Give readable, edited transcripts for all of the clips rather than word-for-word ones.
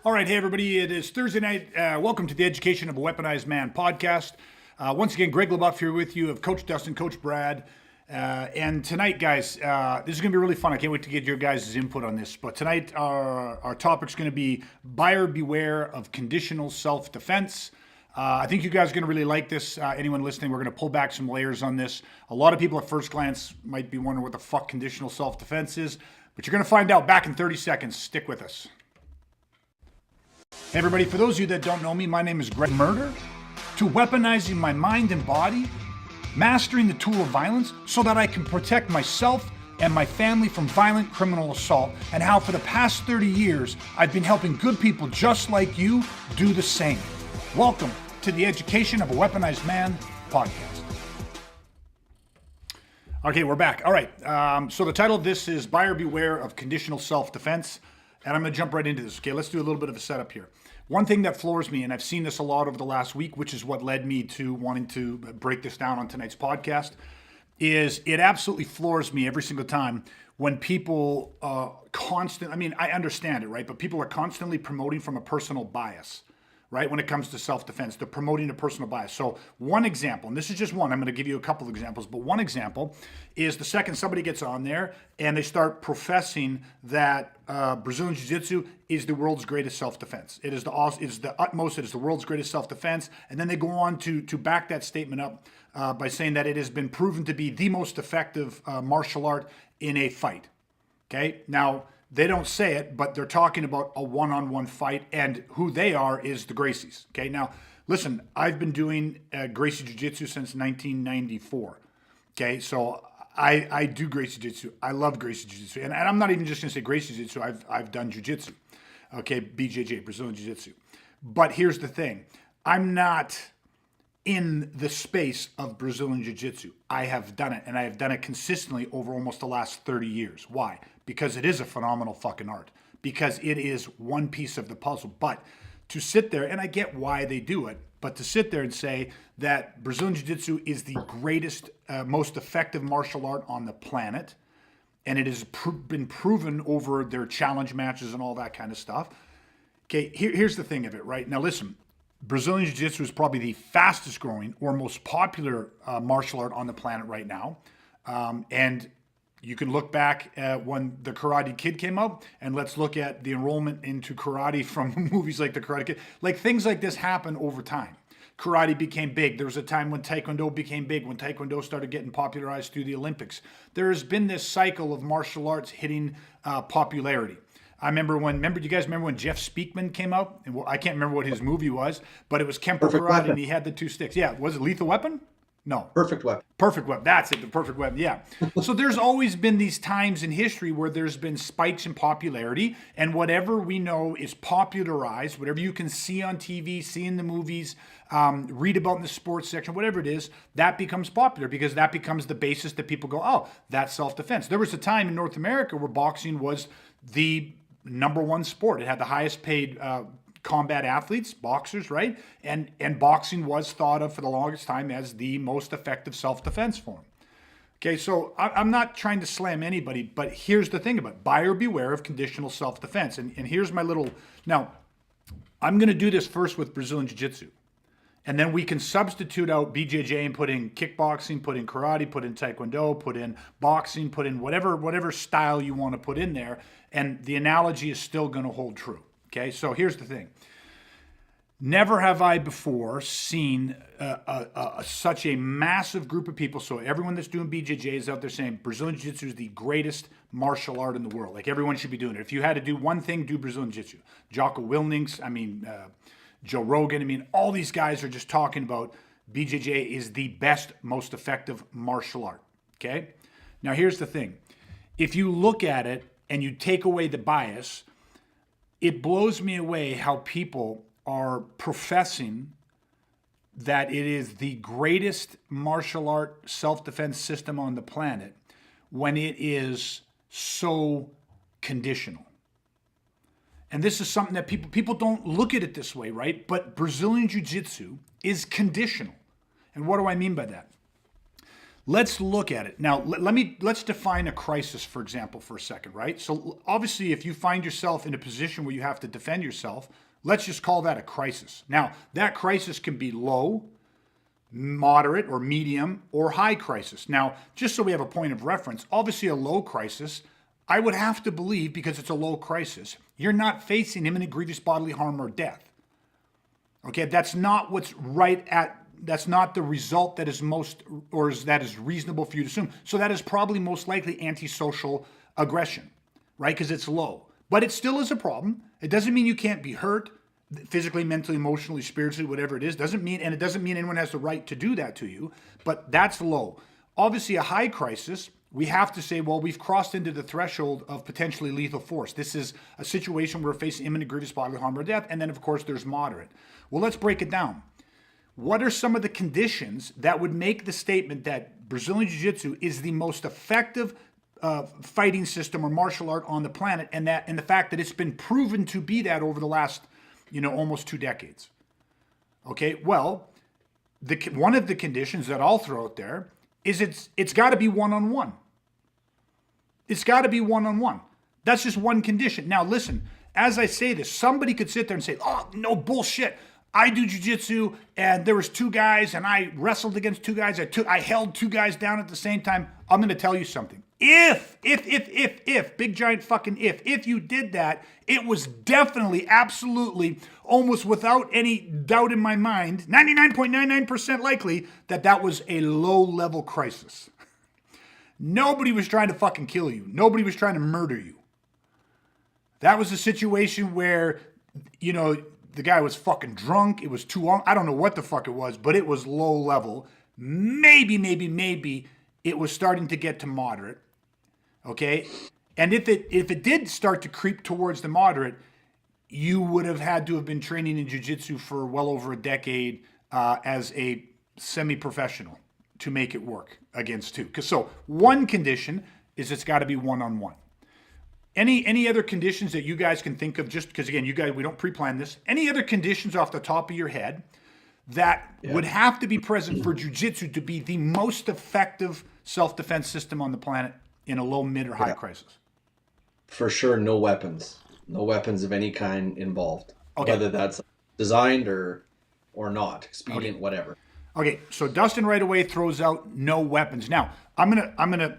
All right, hey everybody, it is Thursday night. Welcome to the Education of a Weaponized Man podcast. Once again, Greg LeBuff here with you of Coach Dustin, Coach Brad. And tonight, guys, this is going to be really fun. I can't wait to get your guys' input on this. But tonight, our topic is going to be buyer beware of conditional self-defense. I think you guys are going to really like this. Anyone listening, we're going to pull back some layers on this. A lot of people at first glance might be wondering what the fuck conditional self-defense is. But you're going to find out back in 30 seconds. Stick with us. Hey everybody, for those of you that don't know me, my name is Greg. Murder, to weaponizing my mind and body, mastering the tool of violence so that I can protect myself and my family from violent criminal assault, and how for the past 30 years, I've been helping good people just like you do the same. Welcome to the Education of a Weaponized Man podcast. Okay, we're back. All right, so the title of this is Buyer Beware of Conditional Self-Defense, and I'm going to jump right into this. Okay, let's do a little bit of a setup here. One thing that floors me, and I've seen this a lot over the last week, which is what led me to wanting to break this down on tonight's podcast, is it absolutely floors me every single time when people I understand it, right? But people are constantly promoting from a personal bias, right? When it comes to self-defense, they're promoting a personal bias. So one example, and this is just one, I'm going to give you a couple of examples, but one example is the second somebody gets on there and they start professing that Brazilian Jiu-Jitsu is the world's greatest self-defense. It is the utmost, it is the world's greatest self-defense. And then they go on to back that statement up by saying that it has been proven to be the most effective martial art in a fight. Okay, now, they don't say it, but they're talking about a one-on-one fight, and who they are is the Gracies. Okay, now listen, I've been doing Gracie Jiu-Jitsu since 1994. Okay, so I do Gracie Jiu-Jitsu. I love Gracie Jiu-Jitsu, and I'm not even just going to say Gracie Jiu-Jitsu. I've done Jiu-Jitsu. Okay, BJJ, Brazilian Jiu-Jitsu. But here's the thing: I'm not in the space of Brazilian Jiu-Jitsu. I have done it, and I have done it consistently over almost the last 30 years. Why? Because it is a phenomenal fucking art. Because it is one piece of the puzzle. But to sit there, and I get why they do it, but to sit there and say that Brazilian Jiu-Jitsu is the greatest, most effective martial art on the planet, and it has been proven over their challenge matches and all that kind of stuff. Okay, here's the thing of it, right? Now listen, Brazilian Jiu-Jitsu is probably the fastest growing or most popular martial art on the planet right now. And you can look back at when the Karate Kid came out, and let's look at the enrollment into karate from movies like the Karate Kid. Like, things like this happen over time. Karate became big. There was a time when Taekwondo became big, when Taekwondo started getting popularized through the Olympics. There has been this cycle of martial arts hitting popularity. Do you guys remember when Jeff Speakman came out? And I can't remember what his movie was, but it was Kempo Perfect Karate, Weapon. and he had the two sticks. Yeah, was it Lethal Weapon? No. Perfect Weapon. Perfect Weapon. That's it, the Perfect Weapon. Yeah. So there's always been these times in history where there's been spikes in popularity, and whatever we know is popularized, whatever you can see on TV, see in the movies, read about in the sports section, whatever it is, that becomes popular because that becomes the basis that people go, oh, that's self-defense. There was a time in North America where boxing was the number one sport. It had the highest paid combat athletes, boxers, right? And boxing was thought of for the longest time as the most effective self-defense form. Okay, so I'm not trying to slam anybody, but here's the thing about it. Buyer beware of conditional self-defense. And here's my little, now, I'm going to do this first with Brazilian Jiu-Jitsu. And then we can substitute out BJJ and put in kickboxing, put in karate, put in taekwondo, put in boxing, put in whatever style you want to put in there. And the analogy is still going to hold true. Okay, so here's the thing. Never have I before seen such a massive group of people. So everyone that's doing BJJ is out there saying Brazilian Jiu-Jitsu is the greatest martial art in the world. Like, everyone should be doing it. If you had to do one thing, do Brazilian Jiu-Jitsu. Jocko Willings, Joe Rogan. All these guys are just talking about BJJ is the best, most effective martial art. Okay? Now, here's the thing. If you look at it and you take away the bias, it blows me away how people are professing that it is the greatest martial art self-defense system on the planet when it is so conditional. And this is something that people don't look at it this way, right? But Brazilian Jiu-Jitsu is conditional. And what do I mean by that? Let's look at it now. Let's define a crisis, for example, for a second, right? So obviously, if you find yourself in a position where you have to defend yourself, let's just call that a crisis. Now, that crisis can be low, moderate, or medium, or high crisis. Now, just so we have a point of reference, obviously a low crisis, I would have to believe, because it's a low crisis, you're not facing imminent grievous bodily harm or death. Okay, that's not what's right at. That's not the result that is most, or that is reasonable for you to assume. So that is probably most likely antisocial aggression, right? Because it's low. But it still is a problem. It doesn't mean you can't be hurt physically, mentally, emotionally, spiritually, whatever it is. Doesn't mean, and it doesn't mean anyone has the right to do that to you, but that's low. Obviously, a high crisis, we have to say, well, we've crossed into the threshold of potentially lethal force. This is a situation where we're facing imminent grievous bodily harm or death. And then, of course, there's moderate. Well, let's break it down. What are some of the conditions that would make the statement that Brazilian Jiu-Jitsu is the most effective fighting system or martial art on the planet, and the fact that it's been proven to be that over the last, almost 2 decades? Okay, well, one of the conditions that I'll throw out there is it's got to be one-on-one. It's got to be one-on-one. That's just one condition. Now, listen, as I say this, somebody could sit there and say, oh, no bullshit. I do jiu-jitsu and there was 2 guys and I wrestled against 2 guys. I held 2 guys down at the same time. I'm going to tell you something. If, big giant fucking if you did that, it was definitely, absolutely, almost without any doubt in my mind, 99.99% likely that was a low-level crisis. Nobody was trying to fucking kill you. Nobody was trying to murder you. That was a situation where, the guy was fucking drunk. It was too long. I don't know what the fuck it was, but it was low level. Maybe it was starting to get to moderate. Okay? And if it did start to creep towards the moderate, you would have had to have been training in jiu-jitsu for well over a decade as a semi-professional to make it work against 2. So one condition is it's got to be one-on-one. Any other conditions that you guys can think of, just because, again, you guys, we don't pre-plan this, any other conditions off the top of your head that would have to be present for jiu-jitsu to be the most effective self-defense system on the planet in a low, mid, or high crisis? For sure, no weapons. No weapons of any kind involved. Okay. Whether that's designed or not, expedient, whatever. Okay, so Dustin right away throws out no weapons. Now, I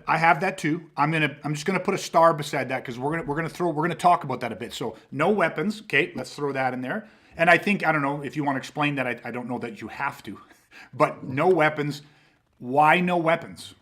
have that too. I'm just gonna put a star beside that because we're gonna talk about that a bit. So no weapons. Okay, let's throw that in there. And I don't know if you want to explain that. I don't know that you have to, but no weapons. Why no weapons?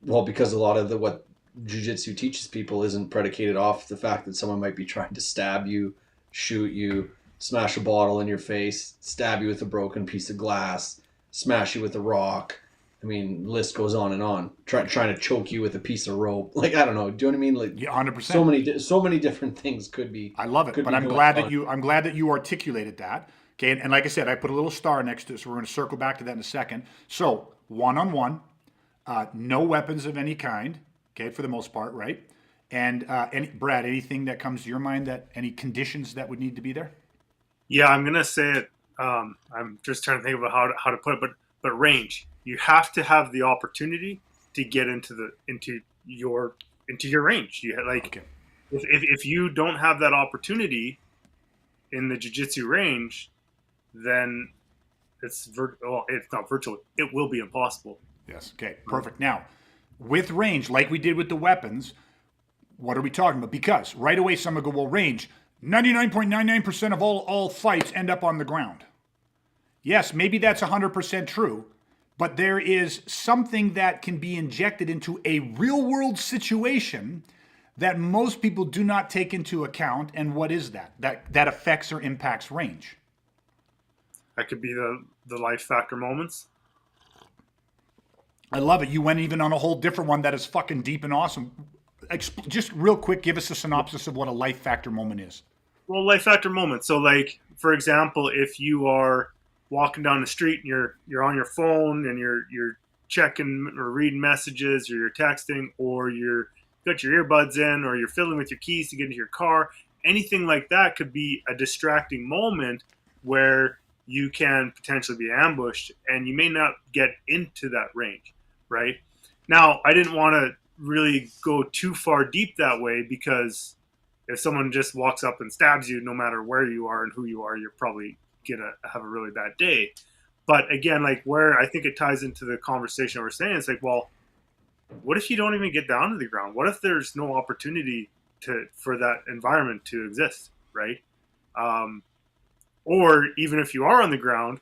Well, because a lot of what jiu-jitsu teaches people isn't predicated off the fact that someone might be trying to stab you, shoot you, smash a bottle in your face, stab you with a broken piece of glass, smash you with a rock. I mean, list goes on and on. Trying to choke you with a piece of rope. Like, I don't know. Do you know what I mean? Like, yeah, 100%. So many different things could be. I love it, but I'm glad that you articulated that. Okay, and like I said, I put a little star next to it, so we're going to circle back to that in a second. So one-on-one, no weapons of any kind. Okay, for the most part, right? And Brad, anything that comes to your mind, that any conditions that would need to be there? Yeah, I'm gonna say it. I'm just trying to think about how to put it, but range. You have to have the opportunity to get into your range. If you don't have that opportunity in the jiu-jitsu range, then it's not virtual. It will be impossible. Yes. Okay. Perfect. Now, with range, like we did with the weapons, what are we talking about? Because right away, someone go, well, range. 99.99% of all fights end up on the ground. Yes, maybe that's 100% true, but there is something that can be injected into a real-world situation that most people do not take into account. And what is that? That affects or impacts range. That could be the life factor moments. I love it. You went even on a whole different one that is fucking deep and awesome. Just real quick, give us a synopsis of what a life factor moment is. Well, life factor moments. So, like, for example, if you are walking down the street and you're on your phone and you're checking or reading messages, or you're texting, or you're got your earbuds in, or you're fiddling with your keys to get into your car, anything like that could be a distracting moment where you can potentially be ambushed and you may not get into that range, right? Now, I didn't want to really go too far deep that way, because if someone just walks up and stabs you, no matter where you are and who you are, you're probably going to have a really bad day. But again, like, where I think it ties into the conversation we're saying, it's like, well, what if you don't even get down to the ground? What if there's no opportunity for that environment to exist, right? Or even if you are on the ground,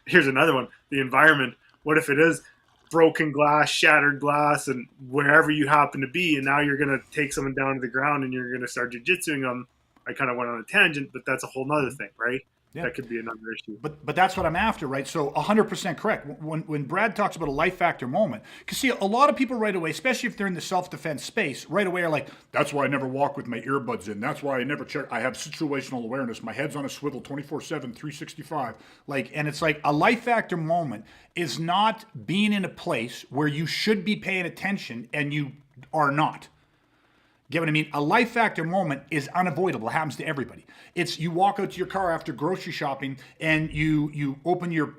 here's another one: the environment. What if it is broken glass, shattered glass, and wherever you happen to be, and now you're going to take someone down to the ground and you're going to start jujitsuing them? I kind of went on a tangent, but that's a whole nother thing, right? Yeah. That could be another issue. But that's what I'm after, right? So 100% correct. When Brad talks about a life factor moment, because see, a lot of people right away, especially if they're in the self-defense space, right away are like, that's why I never walk with my earbuds in. That's why I never check. I have situational awareness. My head's on a swivel 24/7, 365. Like, and it's like a life factor moment is not being in a place where you should be paying attention and you are not. Get what I mean? A life factor moment is unavoidable. It happens to everybody. It's you walk out to your car after grocery shopping and you open your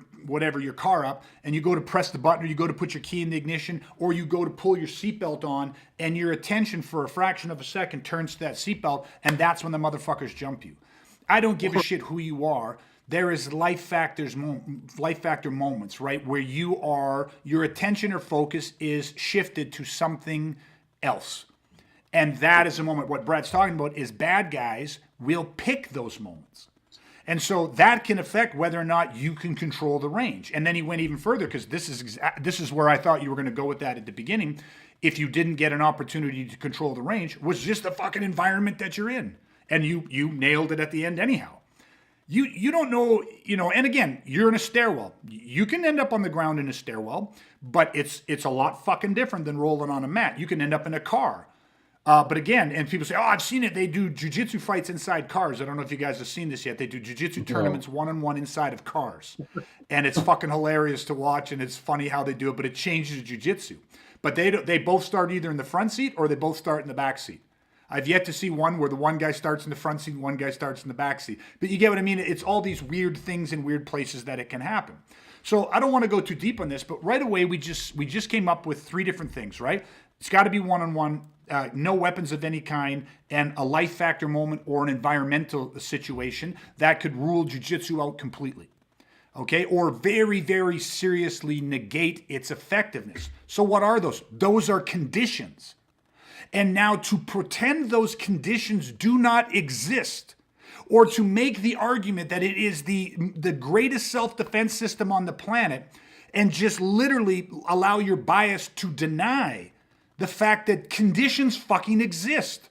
car up, and you go to press the button, or you go to put your key in the ignition, or you go to pull your seatbelt on, and your attention for a fraction of a second turns to that seatbelt, and that's when the motherfuckers jump you. I don't give a shit who you are. There is life factor moments, right, where your attention or focus is shifted to something else. And that is a moment. What Brad's talking about is bad guys will pick those moments. And so that can affect whether or not you can control the range. And then he went even further, because this is where I thought you were going to go with that at the beginning. If you didn't get an opportunity to control the range, was just the fucking environment that you're in. And you nailed it at the end anyhow. You don't know, and again, you're in a stairwell. You can end up on the ground in a stairwell, but it's a lot fucking different than rolling on a mat. You can end up in a car. But again, and people say, oh, I've seen it. They do jiu-jitsu fights inside cars. I don't know if you guys have seen this yet. They do jiu-jitsu tournaments one-on-one inside of cars. And it's fucking hilarious to watch, and it's funny how they do it, but it changes jiu-jitsu. But they both start either in the front seat or they both start in the back seat. I've yet to see one where the one guy starts in the front seat and one guy starts in the back seat. But you get what I mean? It's all these weird things in weird places that it can happen. So I don't want to go too deep on this, but right away we just came up with 3 different things, right? It's got to be one-on-one. No weapons of any kind, and a life factor moment or an environmental situation that could rule jiu-jitsu out completely. Okay? Or very, very seriously negate its effectiveness. So what are those? Those are conditions. And now to pretend those conditions do not exist, or to make the argument that it is the greatest self-defense system on the planet, and just literally allow your bias to deny the fact that conditions fucking exist.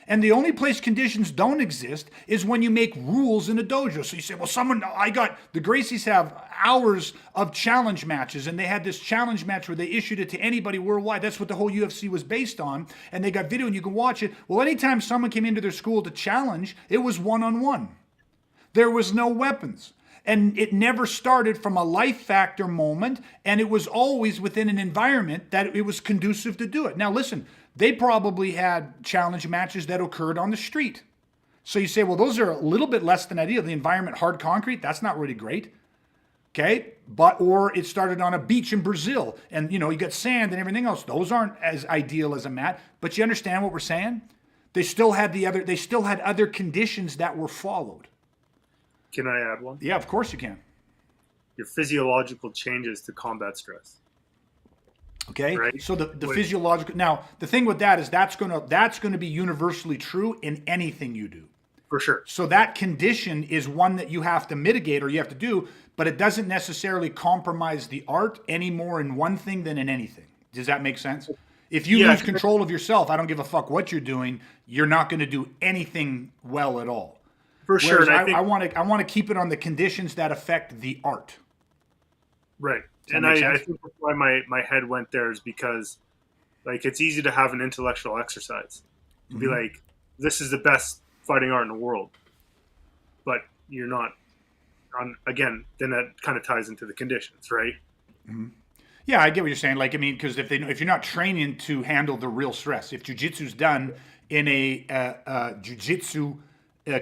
And the only place conditions don't exist is when you make rules in a dojo. So you say, well, the Gracies have hours of challenge matches, and they had this challenge match where they issued it to anybody worldwide. That's what the whole UFC was based on. And they got video and you can watch it. Well, anytime someone came into their school to challenge, it was one-on-one. There was no weapons. And it never started from a life factor moment, and it was always within an environment that it was conducive to do it. Now listen, they probably had challenge matches that occurred on the street. So you say, well, those are a little bit less than ideal. The environment, hard concrete, that's not really great. Okay? Or it started on a beach in Brazil, and you got sand and everything else. Those aren't as ideal as a mat, but you understand what we're saying? They still had other conditions that were followed. Can I add one? Yeah, of course you can. Your physiological changes to combat stress. Okay, right? So the physiological. Now the thing with that is that's gonna be universally true in anything you do. For sure. So that condition is one that you have to mitigate or you have to do, but it doesn't necessarily compromise the art any more in one thing than in anything. Does that make sense? If you lose control of yourself, I don't give a fuck what you're doing. You're not going to do anything well at all. For sure. And I want to keep it on the conditions that affect the art. Right. And I think that's why my head went there is because, like, it's easy to have an intellectual exercise. To be like, this is the best fighting art in the world. But you're not, again, then that kind of ties into the conditions, right? Mm-hmm. Yeah, I get what you're saying. Like, I mean, because if you're not training to handle the real stress, if jiu-jitsu's done in a jiu-jitsu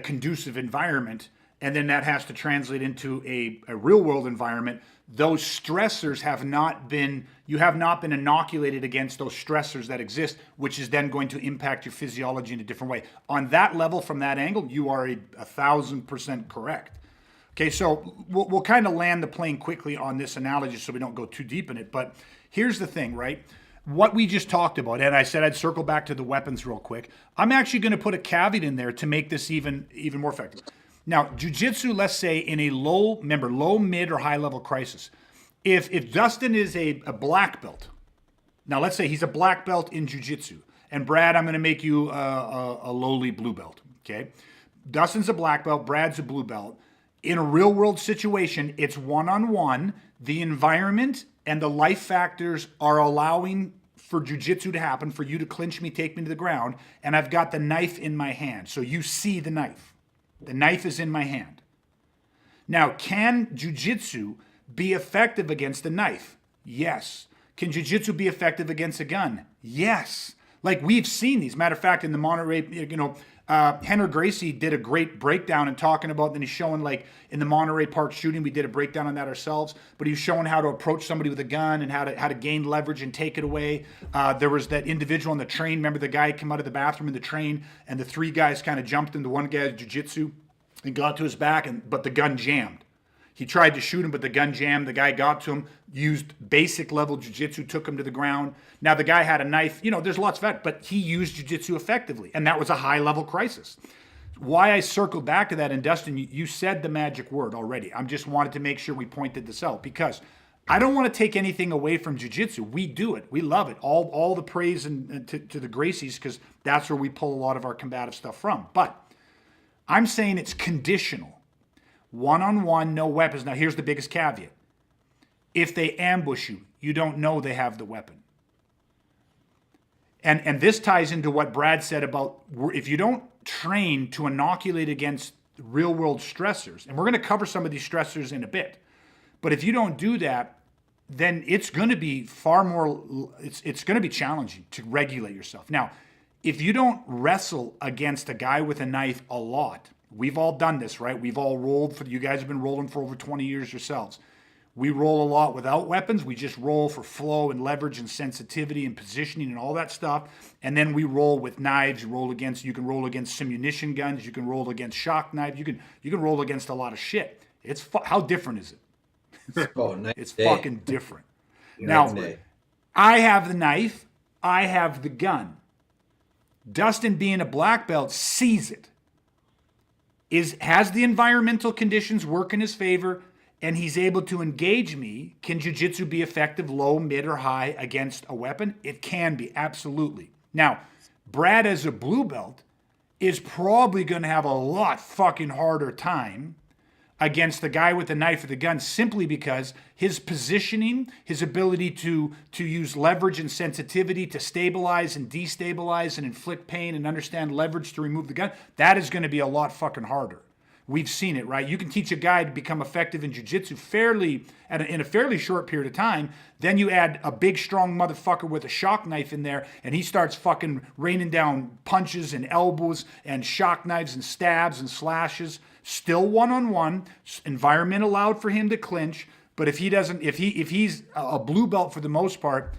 conducive environment, and then that has to translate into a real world environment. Those stressors you have not been inoculated against those stressors that exist, which is then going to impact your physiology in a different way. On that level, from that angle, you are 1,000% correct. Okay, so we'll kind of land the plane quickly on this analogy so we don't go too deep in it. But here's the thing, right? What we just talked about, and I said I'd circle back to the weapons real quick. I'm actually going to put a caveat in there to make this even more effective. Now, jiu-jitsu, let's say in a low, mid, or high level crisis. If Dustin is a black belt, now let's say he's a black belt in jiu-jitsu, and Brad, I'm going to make you a lowly blue belt, okay? Dustin's a black belt, Brad's a blue belt. In a real world situation, it's one-on-one. The environment and the life factors are allowing for jiu-jitsu to happen, for you to clinch me, take me to the ground, and I've got the knife in my hand. So you see the knife. The knife is in my hand. Now, can jiu-jitsu be effective against a knife? Yes. Can jiu-jitsu be effective against a gun? Yes. Like, we've seen these. Matter of fact, in the Monterey, Henry Gracie did a great breakdown and talking about, then he's showing, like, in the Monterey Park shooting, we did a breakdown on that ourselves, but he was showing how to approach somebody with a gun and how to gain leverage and take it away. There was that individual on the train. Remember the guy came out of the bathroom in the train, and the three guys kind of jumped into one guy's jiu-jitsu and got to his back, but the gun jammed. He tried to shoot him, but the gun jammed. The guy got to him, used basic level jiu-jitsu, took him to the ground. Now, the guy had a knife. There's lots of that, but he used jiu-jitsu effectively, and that was a high-level crisis. Why I circled back to that, and Dustin, you said the magic word already. I just wanted to make sure we pointed this out, because I don't want to take anything away from jiu-jitsu. We do it. We love it. All the praise and to the Gracies, because that's where we pull a lot of our combative stuff from. But I'm saying it's conditional. One-on-one, no weapons. Now, here's the biggest caveat. If they ambush you, you don't know they have the weapon. And this ties into what Brad said about if you don't train to inoculate against real-world stressors, and we're going to cover some of these stressors in a bit, but if you don't do that, then it's going to be it's going to be challenging to regulate yourself. Now, if you don't wrestle against a guy with a knife a lot, we've all done this, right? We've all rolled you guys have been rolling for over 20 years yourselves. We roll a lot without weapons. We just roll for flow and leverage and sensitivity and positioning and all that stuff. And then we roll with knives. You can roll against simunition guns. You can roll against shock knives. You can roll against a lot of shit. How different is it? It's fucking different. Now, I have the knife. I have the gun. Dustin, being a black belt, sees it. Has the environmental conditions work in his favor, and he's able to engage me? Can jiu-jitsu be effective low, mid, or high against a weapon? It can be, absolutely. Now, Brad as a blue belt is probably going to have a lot fucking harder time against the guy with the knife or the gun, simply because his positioning, his ability to use leverage and sensitivity to stabilize and destabilize and inflict pain and understand leverage to remove the gun, that is going to be a lot fucking harder. We've seen it, right? You can teach a guy to become effective in jiu-jitsu in a fairly short period of time. Then you add a big, strong motherfucker with a shock knife in there, and he starts fucking raining down punches and elbows and shock knives and stabs and slashes. Still one-on-one, environment allowed for him to clinch. But if he's a blue belt for the most part,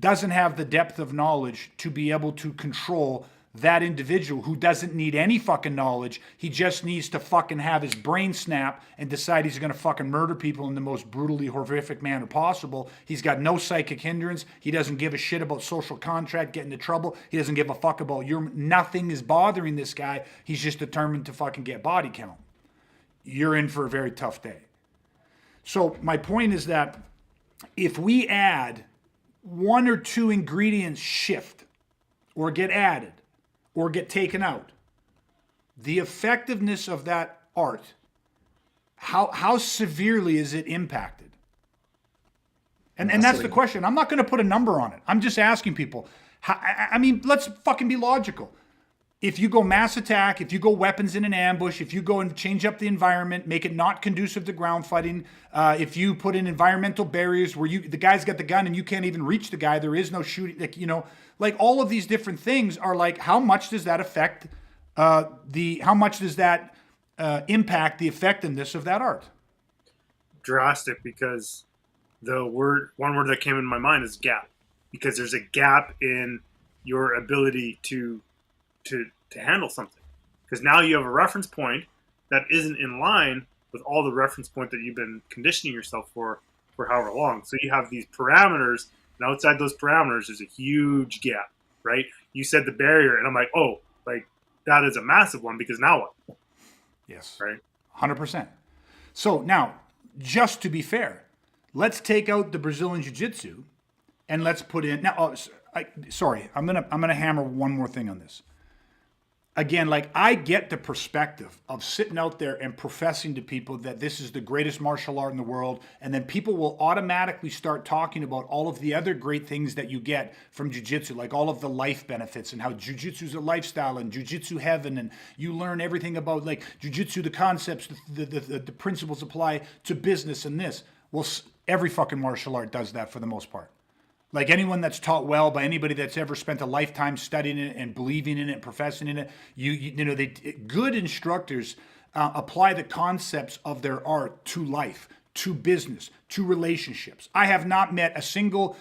doesn't have the depth of knowledge to be able to control that individual who doesn't need any fucking knowledge. He just needs to fucking have his brain snap and decide he's going to fucking murder people in the most brutally horrific manner possible. He's got no psychic hindrance. He doesn't give a shit about social contract, getting into trouble. He doesn't give a fuck about nothing is bothering this guy. He's just determined to fucking get body count. You're in for a very tough day. So my point is that if we add one or two ingredients shift or get added, or get taken out, the effectiveness of that art, how severely is it impacted? And that's the question. I'm not going to put a number on it. I'm just asking people. Let's fucking be logical. If you go mass attack, if you go weapons in an ambush, if you go and change up the environment, make it not conducive to ground fighting, if you put in environmental barriers where the guy's got the gun and you can't even reach the guy, there is no shooting, like all of these different things are like, how much does that affect how much does that impact the effectiveness of that art? Drastic, because one word that came in my mind is gap, because there's a gap in your ability to handle something, because now you have a reference point that isn't in line with all the reference point that you've been conditioning yourself for however long. So you have these parameters, and outside those parameters there's a huge gap, right? You said the barrier, and I'm like, oh, like that is a massive one, because now what? Yes. Right. 100%. So now, just to be fair, let's take out the Brazilian Jiu-Jitsu and let's put in now. I'm gonna hammer one more thing on this. Again, like, I get the perspective of sitting out there and professing to people that this is the greatest martial art in the world, and then people will automatically start talking about all of the other great things that you get from jiu-jitsu, like all of the life benefits and how jiu-jitsu is a lifestyle and jiu-jitsu heaven, and you learn everything about like jiu-jitsu, the concepts, the principles apply to business and this. Well, every fucking martial art does that for the most part. Like, anyone that's taught well by anybody that's ever spent a lifetime studying it and believing in it, professing in it, good instructors apply the concepts of their art to life, to business, to relationships. I have not met a single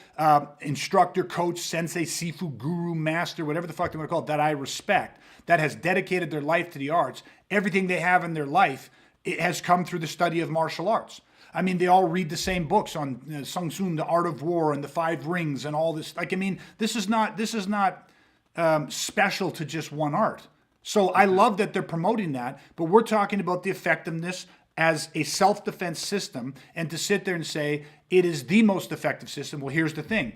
instructor, coach, sensei, sifu, guru, master, whatever the fuck they want to call it, that I respect, that has dedicated their life to the arts. Everything they have in their life, it has come through the study of martial arts. I mean, they all read the same books on Sun Tzu, The Art of War, and the Five Rings, and all this. Like, I mean, this is not special to just one art. So I love that they're promoting that, but we're talking about the effectiveness as a self-defense system, and to sit there and say it is the most effective system. Well, here's the thing: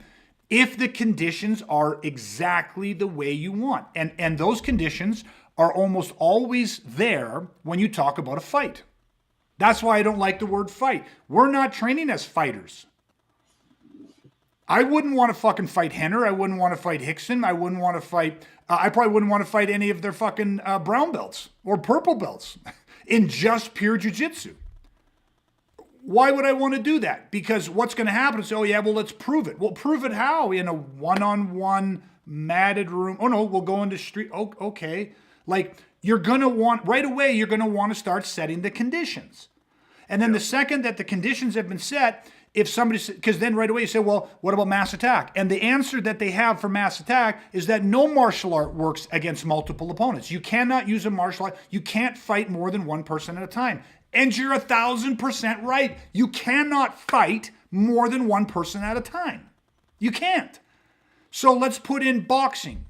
if the conditions are exactly the way you want, and those conditions are almost always there when you talk about a fight. That's why I don't like the word fight. We're not training as fighters. I wouldn't want to fucking fight Henner. I wouldn't want to fight Hickson. I wouldn't want to fight, I probably wouldn't want to fight any of their fucking brown belts or purple belts in just pure jiu-jitsu. Why would I want to do that? Because what's going to happen is, oh yeah, well, let's prove it. Well, prove it how? In a one-on-one matted room? Oh no, we'll go into street. Oh, okay. Like, you're going to want, right away, you're going to want to start setting the conditions. And then the second that the conditions have been set, if somebody, because then right away you say, well, what about mass attack? And the answer that they have for mass attack is that no martial art works against multiple opponents. You cannot use a martial art. You can't fight more than one person at a time. And you're 1,000% right. You cannot fight more than one person at a time. You can't. So let's put in boxing.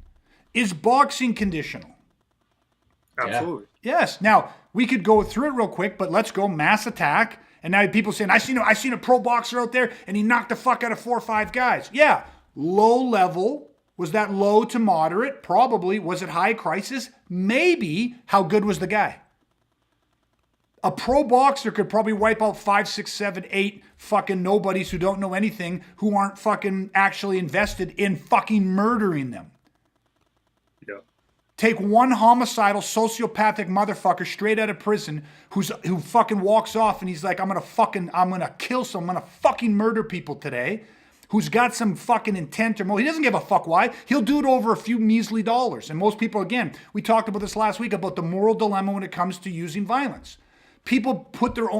Is boxing conditional? Absolutely. Yes. Now, we could go through it real quick, but let's go mass attack. And now people saying, I seen a pro boxer out there and he knocked the fuck out of 4 or 5 guys. Yeah. Low level. Was that low to moderate? Probably. Was it high crisis? Maybe. How good was the guy? A pro boxer could probably wipe out 5, 6, 7, 8 fucking nobodies who don't know anything, who aren't fucking actually invested in fucking murdering them. Take one homicidal, sociopathic motherfucker straight out of prison who fucking walks off and he's like, I'm gonna kill someone, I'm gonna fucking murder people today, who's got some fucking intent or motive. He doesn't give a fuck why. He'll do it over a few measly dollars. And most people, again, we talked about this last week about the moral dilemma when it comes to using violence. People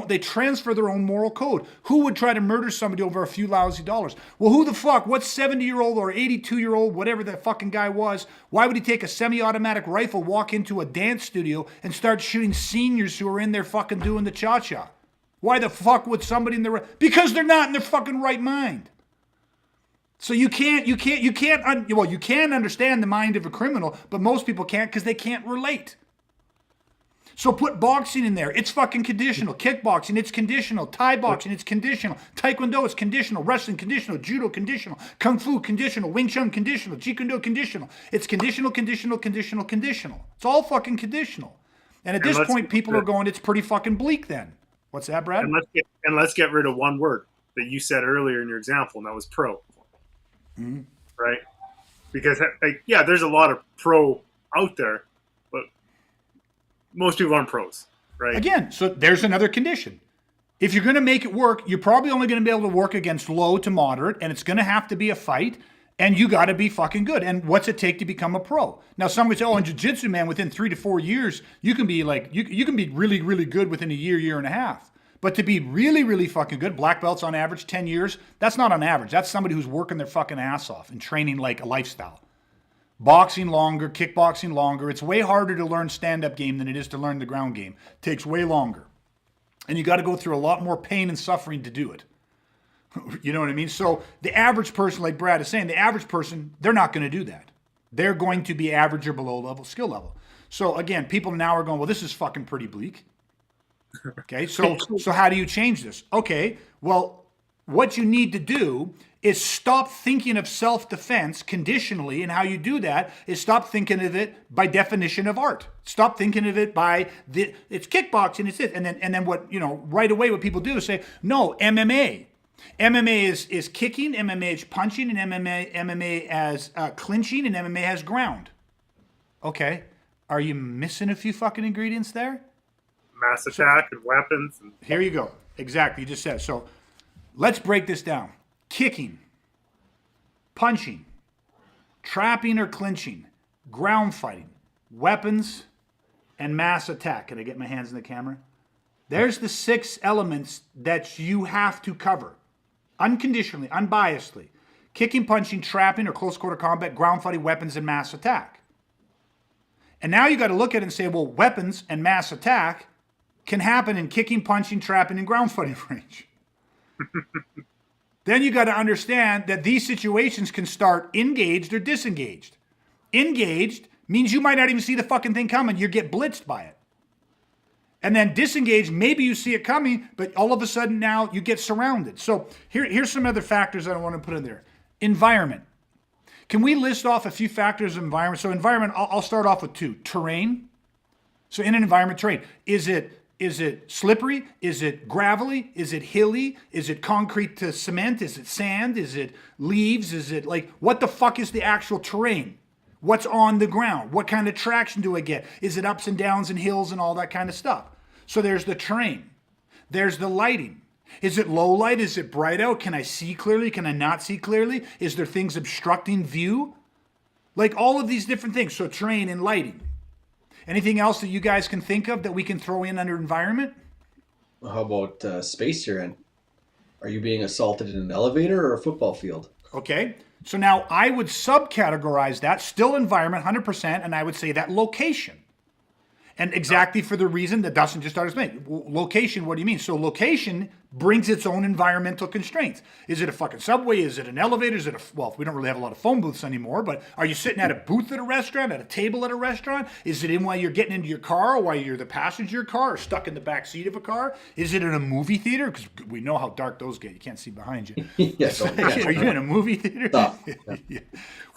they transfer their own moral code. Who would try to murder somebody over a few lousy dollars? Well, who the fuck? What 70-year-old or 82-year-old, whatever that fucking guy was, why would he take a semi-automatic rifle, walk into a dance studio, and start shooting seniors who are in there fucking doing the cha-cha? Why the fuck would somebody in their... Because they're not in their fucking right mind. So you can understand the mind of a criminal, but most people can't because they can't relate. So put boxing in there. It's fucking conditional. Kickboxing, it's conditional. Thai boxing, it's conditional. Taekwondo, it's conditional. Wrestling, conditional. Judo, conditional. Kung Fu, conditional. Wing Chun, conditional. Jeet Kune Do, conditional. It's conditional, conditional, conditional, conditional. It's all fucking conditional. And at this point, people are going, it's pretty fucking bleak then. What's that, Brad? And let's get rid of one word that you said earlier in your example, and that was pro. Mm-hmm. Right? Because, there's a lot of pro out there, but most people aren't pros, right? Again, so there's another condition. If you're going to make it work, you're probably only going to be able to work against low to moderate, and it's going to have to be a fight. And you got to be fucking good. And what's it take to become a pro? Now, some would say, oh, in jiu-jitsu, man, within 3 to 4 years, you can be like, you can be really, really good within a year, year and a half. But to be really, really fucking good, black belts on average, 10 years, that's not on average. That's somebody who's working their fucking ass off and training like a lifestyle. Boxing longer, kickboxing longer. It's way harder to learn stand-up game than it is to learn the ground game. It takes way longer. And you got to go through a lot more pain and suffering to do it. You know what I mean? So the average person, like Brad is saying, the average person, they're not going to do that. They're going to be average or below level skill level. So again, people now are going, well, this is fucking pretty bleak. Okay, so how do you change this? Okay, well, what you need to do is stop thinking of self-defense conditionally, and how you do that is stop thinking of it by definition of art. Stop thinking of it by it's kickboxing, it's it, and then what, you know, right away what people do is say, no, MMA. MMA is kicking, MMA is punching, and MMA as clinching, and MMA has ground. Okay, are you missing a few fucking ingredients there? Mass attack and weapons. And here you go. Exactly, you just said it. So let's break this down. Kicking, punching, trapping or clinching, ground fighting, weapons, and mass attack. Can I get my hands in the camera? There's the 6 elements that you have to cover. Unconditionally, unbiasedly. Kicking, punching, trapping, or close quarter combat, ground fighting, weapons, and mass attack. And now you got to look at it and say, well, weapons and mass attack can happen in kicking, punching, trapping, and ground fighting range. Then you got to understand that these situations can start engaged or disengaged. Engaged means you might not even see the fucking thing coming. You get blitzed by it. And then disengaged, maybe you see it coming, but all of a sudden now you get surrounded. So here's some other factors that I want to put in there. Environment. Can we list off a few factors of environment? So environment, I'll start off with 2. Terrain. So in an environment, terrain. Is it slippery? Is it gravelly? Is it hilly? Is it concrete to cement? Is it sand? Is it leaves? Is it like, what the fuck is the actual terrain? What's on the ground? What kind of traction do I get? Is it ups and downs and hills and all that kind of stuff? So there's the terrain. There's the lighting. Is it low light? Is it bright out? Can I see clearly? Can I not see clearly? Is there things obstructing view? Like all of these different things. So terrain and lighting. Anything else that you guys can think of that we can throw in under environment? How about space you're in? Are you being assaulted in an elevator or a football field? Okay. So now I would subcategorize that, still environment, 100%, and I would say that location. And exactly for the reason that Dustin just started saying. Location, what do you mean? So location brings its own environmental constraints. Is it a fucking subway? Is it an elevator? Is it well, we don't really have a lot of phone booths anymore, but are you sitting at a booth at a restaurant, at a table at a restaurant? Is it in while you're getting into your car, or while you're the passenger of your car, or stuck in the back seat of a car? Is it in a movie theater? Because we know how dark those get. You can't see behind you. Yes. Are you in a movie theater? Stop. Yeah.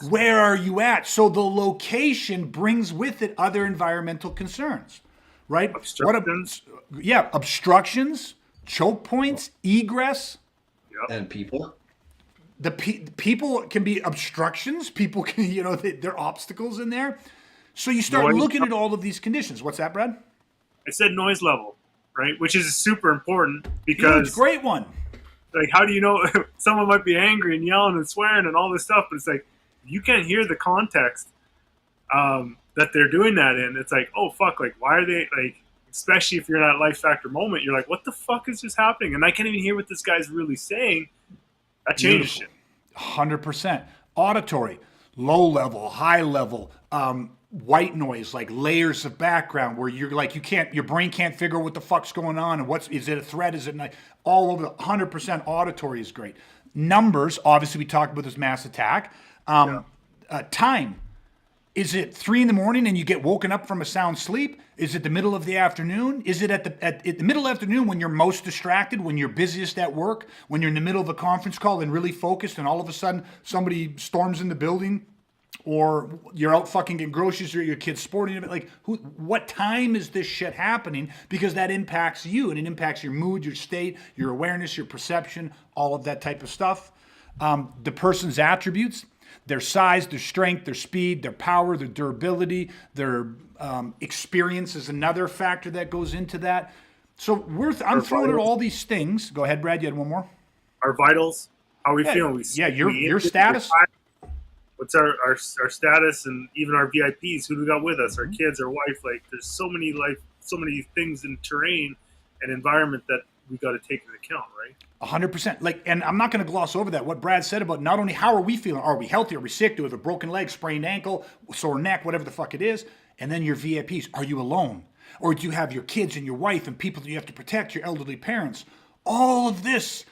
Where are you at? So the location brings with it other environmental concerns, right? Obstructions. Obstructions, choke points, egress. And people. The people can be obstructions. People can, there are obstacles in there. So you start looking at all of these conditions. What's that, Brad? I said noise level, right? Which is super important because it's a great one. Like, how do you know someone might be angry and yelling and swearing and all this stuff, but it's like you can't hear the context that they're doing that in. It's like, oh fuck, like why are they like? Especially if you're in that life factor moment, you're like, what the fuck is just happening? And I can't even hear what this guy's really saying. That changes shit. 100%. Auditory, low level, high level, white noise, like layers of background where you're like, your brain can't figure out what the fuck's going on and is it a threat? Is it not? All over 100% auditory is great. Numbers, obviously we talked about this mass attack. Time. Is it 3 a.m. and you get woken up from a sound sleep? Is it the middle of the afternoon? Is it at the middle of the afternoon when you're most distracted, when you're busiest at work, when you're in the middle of a conference call and really focused and all of a sudden somebody storms in the building, or you're out fucking getting groceries or your kid's sporting event? Like, what time is this shit happening? Because that impacts you and it impacts your mood, your state, your awareness, your perception, all of that type of stuff. The person's attributes. Their size, their strength, their speed, their power, their durability, their experience is another factor that goes into that. So I'm throwing at all these things. Go ahead, Brad. You had one more. Our vitals, how we feeling? Your status. what's our status, and even our VIPs, who do we got with us, our kids, our wife. Like, there's so many things in terrain and environment that we got to take into account, right? 100%. Like, and I'm not going to gloss over that. What Brad said about not only how are we feeling, are we healthy, are we sick, do we have a broken leg, sprained ankle, sore neck, whatever the fuck it is, and then your VIPs. Are you alone, or do you have your kids and your wife and people that you have to protect, your elderly parents? All of this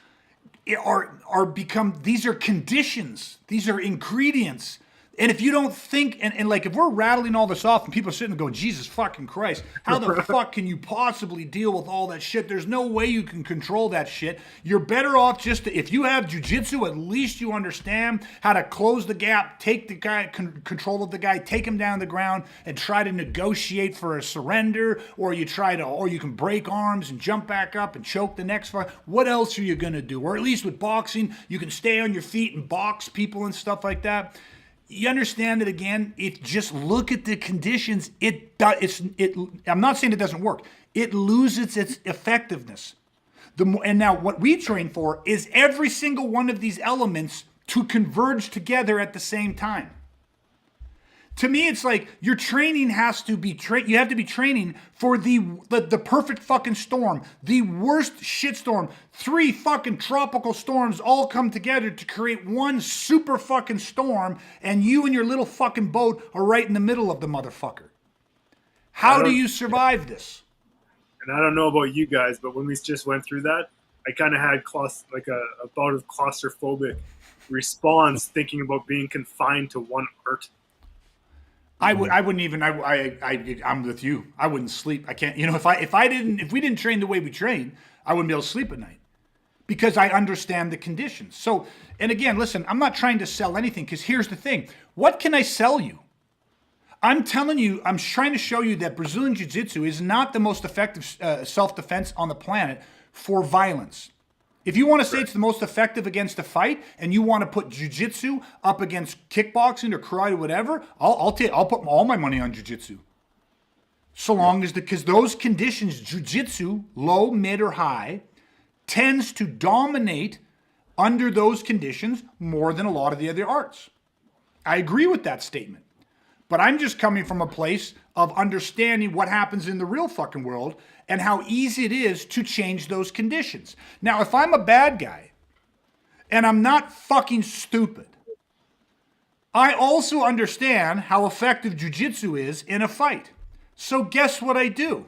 these are conditions, these are ingredients. And if you don't think, and like if we're rattling all this off and people are sitting and going, Jesus fucking Christ, how the fuck can you possibly deal with all that shit? There's no way you can control that shit. You're better off just to, if you have jujitsu, at least you understand how to close the gap, take the guy, control of the guy, take him down the ground and try to negotiate for a surrender, or you can break arms and jump back up and choke the next fight. What else are you going to do? Or at least with boxing, you can stay on your feet and box people and stuff like that. You understand that, again, it just look at the conditions. I'm not saying it doesn't work. It loses its effectiveness. And now what we train for is every single one of these elements to converge together at the same time. To me, it's like your training has to be you have to be training for the perfect fucking storm, the worst shitstorm. 3 fucking tropical storms all come together to create one super fucking storm, and you and your little fucking boat are right in the middle of the motherfucker. How do you survive this? And I don't know about you guys, but when we just went through that, I kind of had a bout of claustrophobic response, thinking about being confined to one art. I'm with you. I wouldn't sleep. I can't, if we didn't train the way we train, I wouldn't be able to sleep at night because I understand the conditions. So, and again, listen, I'm not trying to sell anything, because here's the thing. What can I sell you? I'm telling you, I'm trying to show you that Brazilian Jiu-Jitsu is not the most effective self-defense on the planet for violence. If you want to say it's the most effective against a fight, and you want to put jiu-jitsu up against kickboxing or karate or whatever, I'll put all my money on jiu-jitsu. So long as because those conditions, jiu-jitsu, low, mid, or high, tends to dominate under those conditions more than a lot of the other arts. I agree with that statement. But I'm just coming from a place of understanding what happens in the real fucking world and how easy it is to change those conditions. Now, if I'm a bad guy and I'm not fucking stupid, I also understand how effective jiu-jitsu is in a fight. So guess what I do?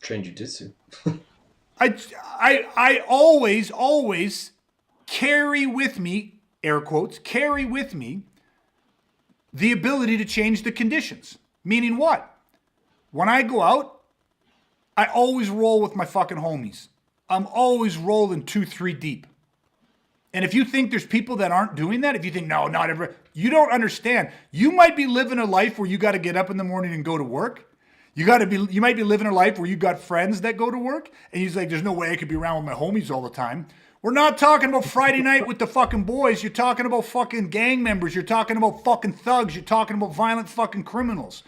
Train jiu-jitsu. I always carry with me, air quotes, carry with me the ability to change the conditions. Meaning what? When I go out, I always roll with my fucking homies. I'm always rolling 2-3 deep. And if you think there's people that aren't doing that, if you think, no, not every, you don't understand. You might be living a life where you got to get up in the morning and go to work. You might be living a life where you got friends that go to work, and he's like, there's no way I could be around with my homies all the time. We're not talking about Friday night with the fucking boys. You're talking about fucking gang members. You're talking about fucking thugs. You're talking about violent fucking criminals.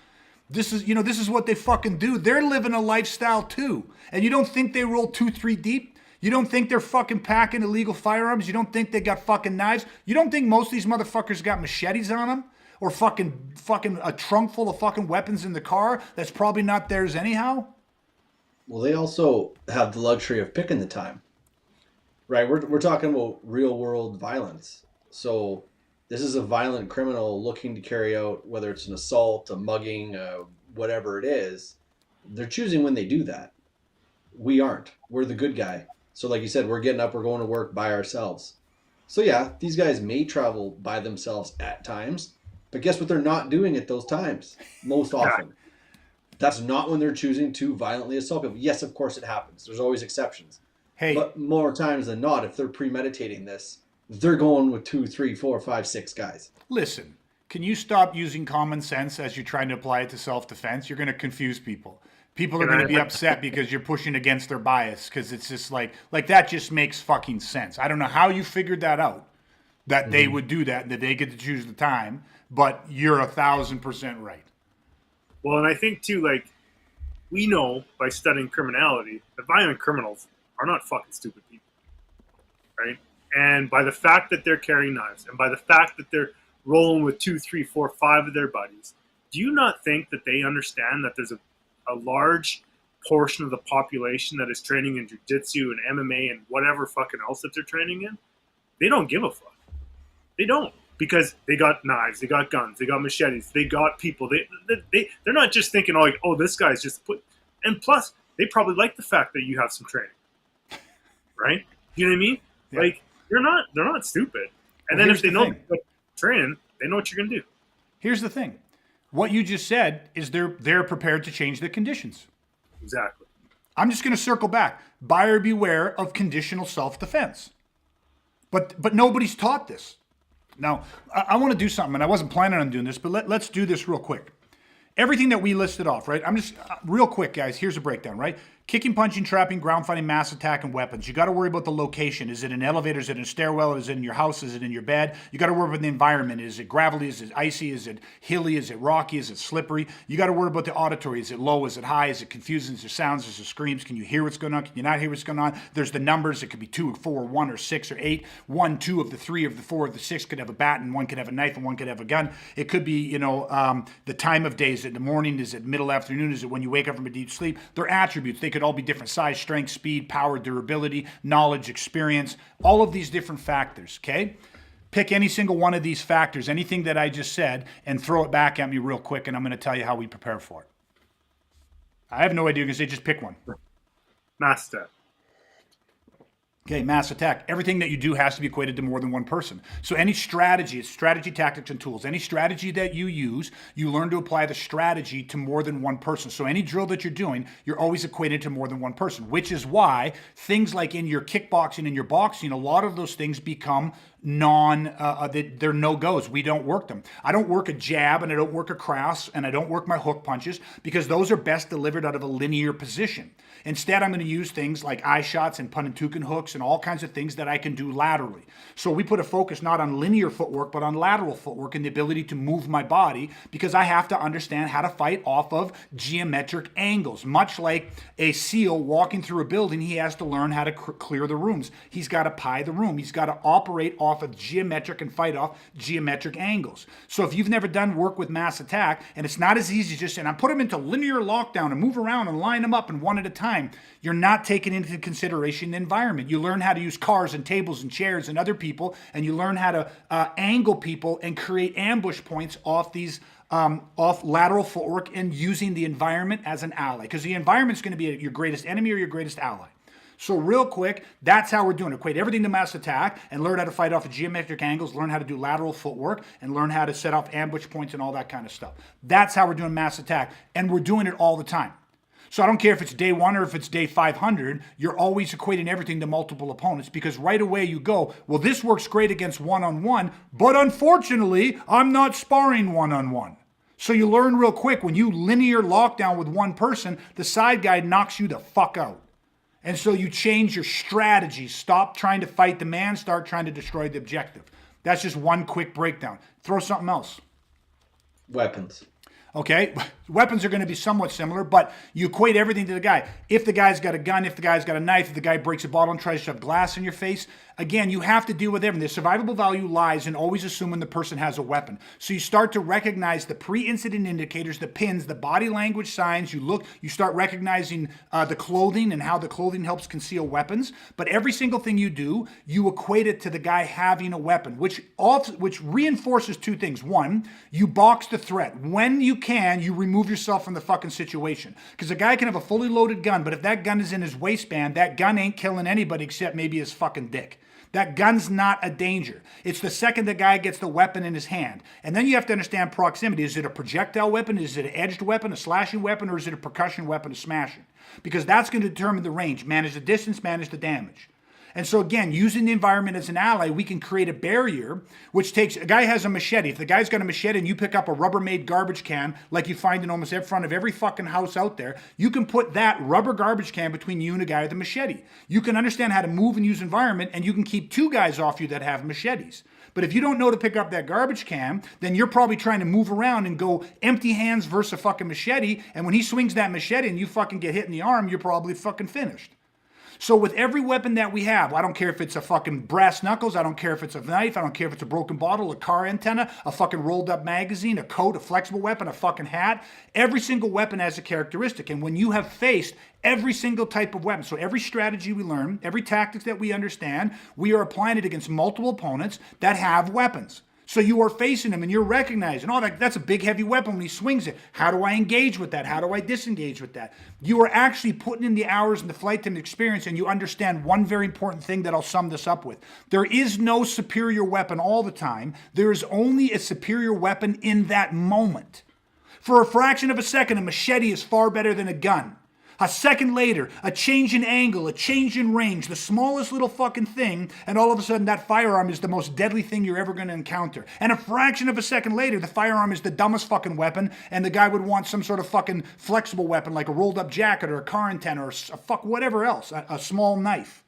This is what they fucking do. They're living a lifestyle too. And you don't think they roll 2-3 deep? You don't think they're fucking packing illegal firearms? You don't think they got fucking knives? You don't think most of these motherfuckers got machetes on them? Or fucking a trunk full of fucking weapons in the car that's probably not theirs anyhow? Well, they also have the luxury of picking the time. Right, we're talking about real world violence. So this is a violent criminal looking to carry out, whether it's an assault, a mugging, whatever it is. They're choosing when they do that. We aren't. We're the good guy. So like you said, we're getting up, we're going to work by ourselves. So yeah, these guys may travel by themselves at times, but guess what they're not doing at those times most often? That's not when they're choosing to violently assault people. Yes, of course it happens. There's always exceptions. Hey, but more times than not, if they're premeditating this, they're going with 2, 3, 4, 5, 6 guys. Listen, can you stop using common sense as you're trying to apply it to self-defense? You're going to confuse people. People are going to be upset because you're pushing against their bias, because it's just like that just makes fucking sense. I don't know how you figured that out, that they would do that and that they get to choose the time, but you're 1,000% right. Well, and I think too, like, we know by studying criminality that violent criminals are not fucking stupid people, right? And by the fact that they're carrying knives, and by the fact that they're rolling with 2, 3, 4, 5 of their buddies, do you not think that they understand that there's a large portion of the population that is training in jiu-jitsu and MMA and whatever fucking else that they're training in? They don't give a fuck. They don't, because they got knives, they got guns, they got machetes, they got people. They're not just thinking, oh, this guy's just put. And plus, they probably like the fact that you have some training, right? You know what I mean? Yeah. Like they're not stupid. And Well, then if they know thing. training, they know what you're gonna do. Here's the thing. What you just said is they're prepared to change the conditions. Exactly. I'm just going to circle back. Buyer beware of conditional self-defense. But nobody's taught this. Now, I want to do something, and I wasn't planning on doing this, but let's do this real quick. Everything that we listed off, right? I'm just real quick, guys. Here's a breakdown, right? Kicking, punching, trapping, ground fighting, mass attack, and weapons. You got to worry about the location. Is it an elevator? Is it in a stairwell? Is it in your house? Is it in your bed? You got to worry about the environment. Is it gravelly? Is it icy? Is it hilly? Is it rocky? Is it slippery? You got to worry about the auditory. Is it low? Is it high? Is it confusing? Is there sounds? Is there screams? Can you hear what's going on? Can you not hear what's going on? There's the numbers. It could be 2 or 4, 1 or 6 or 8. 1, 2 of the 3 of the 4 of the 6 could have a bat, and one could have a knife, and one could have a gun. It could be, the time of day. Is it in the morning? Is it middle afternoon? Is it when you wake up from a deep sleep? They're attributes. They could all be different size, strength, speed, power, durability, knowledge, experience, all of these different factors, okay? Pick any single one of these factors, anything that I just said, and throw it back at me real quick, and I'm going to tell you how we prepare for it. I have no idea. You're going to say just pick one. Mass attack. Okay, mass attack. Everything that you do has to be equated to more than one person. So any strategy, it's strategy, tactics, and tools. Any strategy that you use, you learn to apply the strategy to more than one person. So any drill that you're doing, you're always equated to more than one person, which is why things like in your kickboxing and your boxing, a lot of those things become they're no-goes. We don't work them. I don't work a jab, and I don't work a cross, and I don't work my hook punches, because those are best delivered out of a linear position. Instead, I'm going to use things like eye shots and Punentuken hooks and all kinds of things that I can do laterally. So we put a focus not on linear footwork, but on lateral footwork and the ability to move my body, because I have to understand how to fight off of geometric angles. Much like a SEAL walking through a building, he has to learn how to clear the rooms. He's got to pie the room. He's got to operate off of geometric and fight off geometric angles. So if you've never done work with mass attack, and it's not as easy as just saying, I put them into linear lockdown and move around and line them up and one at a time, you're not taking into consideration the environment. You learn how to use cars and tables and chairs and other people, and you learn how to angle people and create ambush points off these off lateral footwork and using the environment as an ally, because the environment's going to be your greatest enemy or your greatest ally. So real quick, that's how we're doing it. Equate everything to mass attack and learn how to fight off of geometric angles, learn how to do lateral footwork, and learn how to set off ambush points and all that kind of stuff. That's how we're doing mass attack, and we're doing it all the time. So I don't care if it's day 1 or if it's day 500, you're always equating everything to multiple opponents, because right away you go, well, this works great against one-on-one, but unfortunately, I'm not sparring one-on-one. So you learn real quick, when you linear lockdown with one person, the side guy knocks you the fuck out. And so you change your strategy. Stop trying to fight the man, start trying to destroy the objective. That's just one quick breakdown. Throw something else. Weapons. Okay, weapons are going to be somewhat similar, but you equate everything to the guy. If the guy's got a gun, if the guy's got a knife, if the guy breaks a bottle and tries to shove glass in your face, again, you have to deal with everything. The survivable value lies in always assuming the person has a weapon. So you start to recognize the pre-incident indicators, the pins, the body language signs. You start recognizing the clothing and how the clothing helps conceal weapons. But every single thing you do, you equate it to the guy having a weapon, which reinforces two things. One, you box the threat. When you can, you remove yourself from the fucking situation. Because a guy can have a fully loaded gun, but if that gun is in his waistband, that gun ain't killing anybody except maybe his fucking dick. That gun's not a danger. It's the second the guy gets the weapon in his hand. And then you have to understand proximity. Is it a projectile weapon? Is it an edged weapon, a slashing weapon, or is it a percussion weapon, a smashing? Because that's going to determine the range. Manage the distance, manage the damage. And so again, using the environment as an ally, we can create a barrier, which takes, a guy has a machete. If the guy's got a machete and you pick up a Rubbermaid garbage can, like you find in almost in front of every fucking house out there, you can put that rubber garbage can between you and a guy with a machete. You can understand how to move and use environment, and you can keep 2 guys off you that have machetes. But if you don't know to pick up that garbage can, then you're probably trying to move around and go empty hands versus a fucking machete, and when he swings that machete and you fucking get hit in the arm, you're probably fucking finished. So with every weapon that we have, I don't care if it's a fucking brass knuckles, I don't care if it's a knife, I don't care if it's a broken bottle, a car antenna, a fucking rolled up magazine, a coat, a flexible weapon, a fucking hat. Every single weapon has a characteristic. And when you have faced every single type of weapon, so every strategy we learn, every tactics that we understand, we are applying it against multiple opponents that have weapons. So you are facing him and you're recognizing, oh, that's a big heavy weapon when he swings it. How do I engage with that? How do I disengage with that? You are actually putting in the hours and the flight time experience, and you understand one very important thing that I'll sum this up with. There is no superior weapon all the time. There is only a superior weapon in that moment. For a fraction of a second, a machete is far better than a gun. A second later, a change in angle, a change in range, the smallest little fucking thing, and all of a sudden that firearm is the most deadly thing you're ever going to encounter. And a fraction of a second later, the firearm is the dumbest fucking weapon, and the guy would want some sort of fucking flexible weapon like a rolled up jacket or a car antenna or whatever else, a small knife.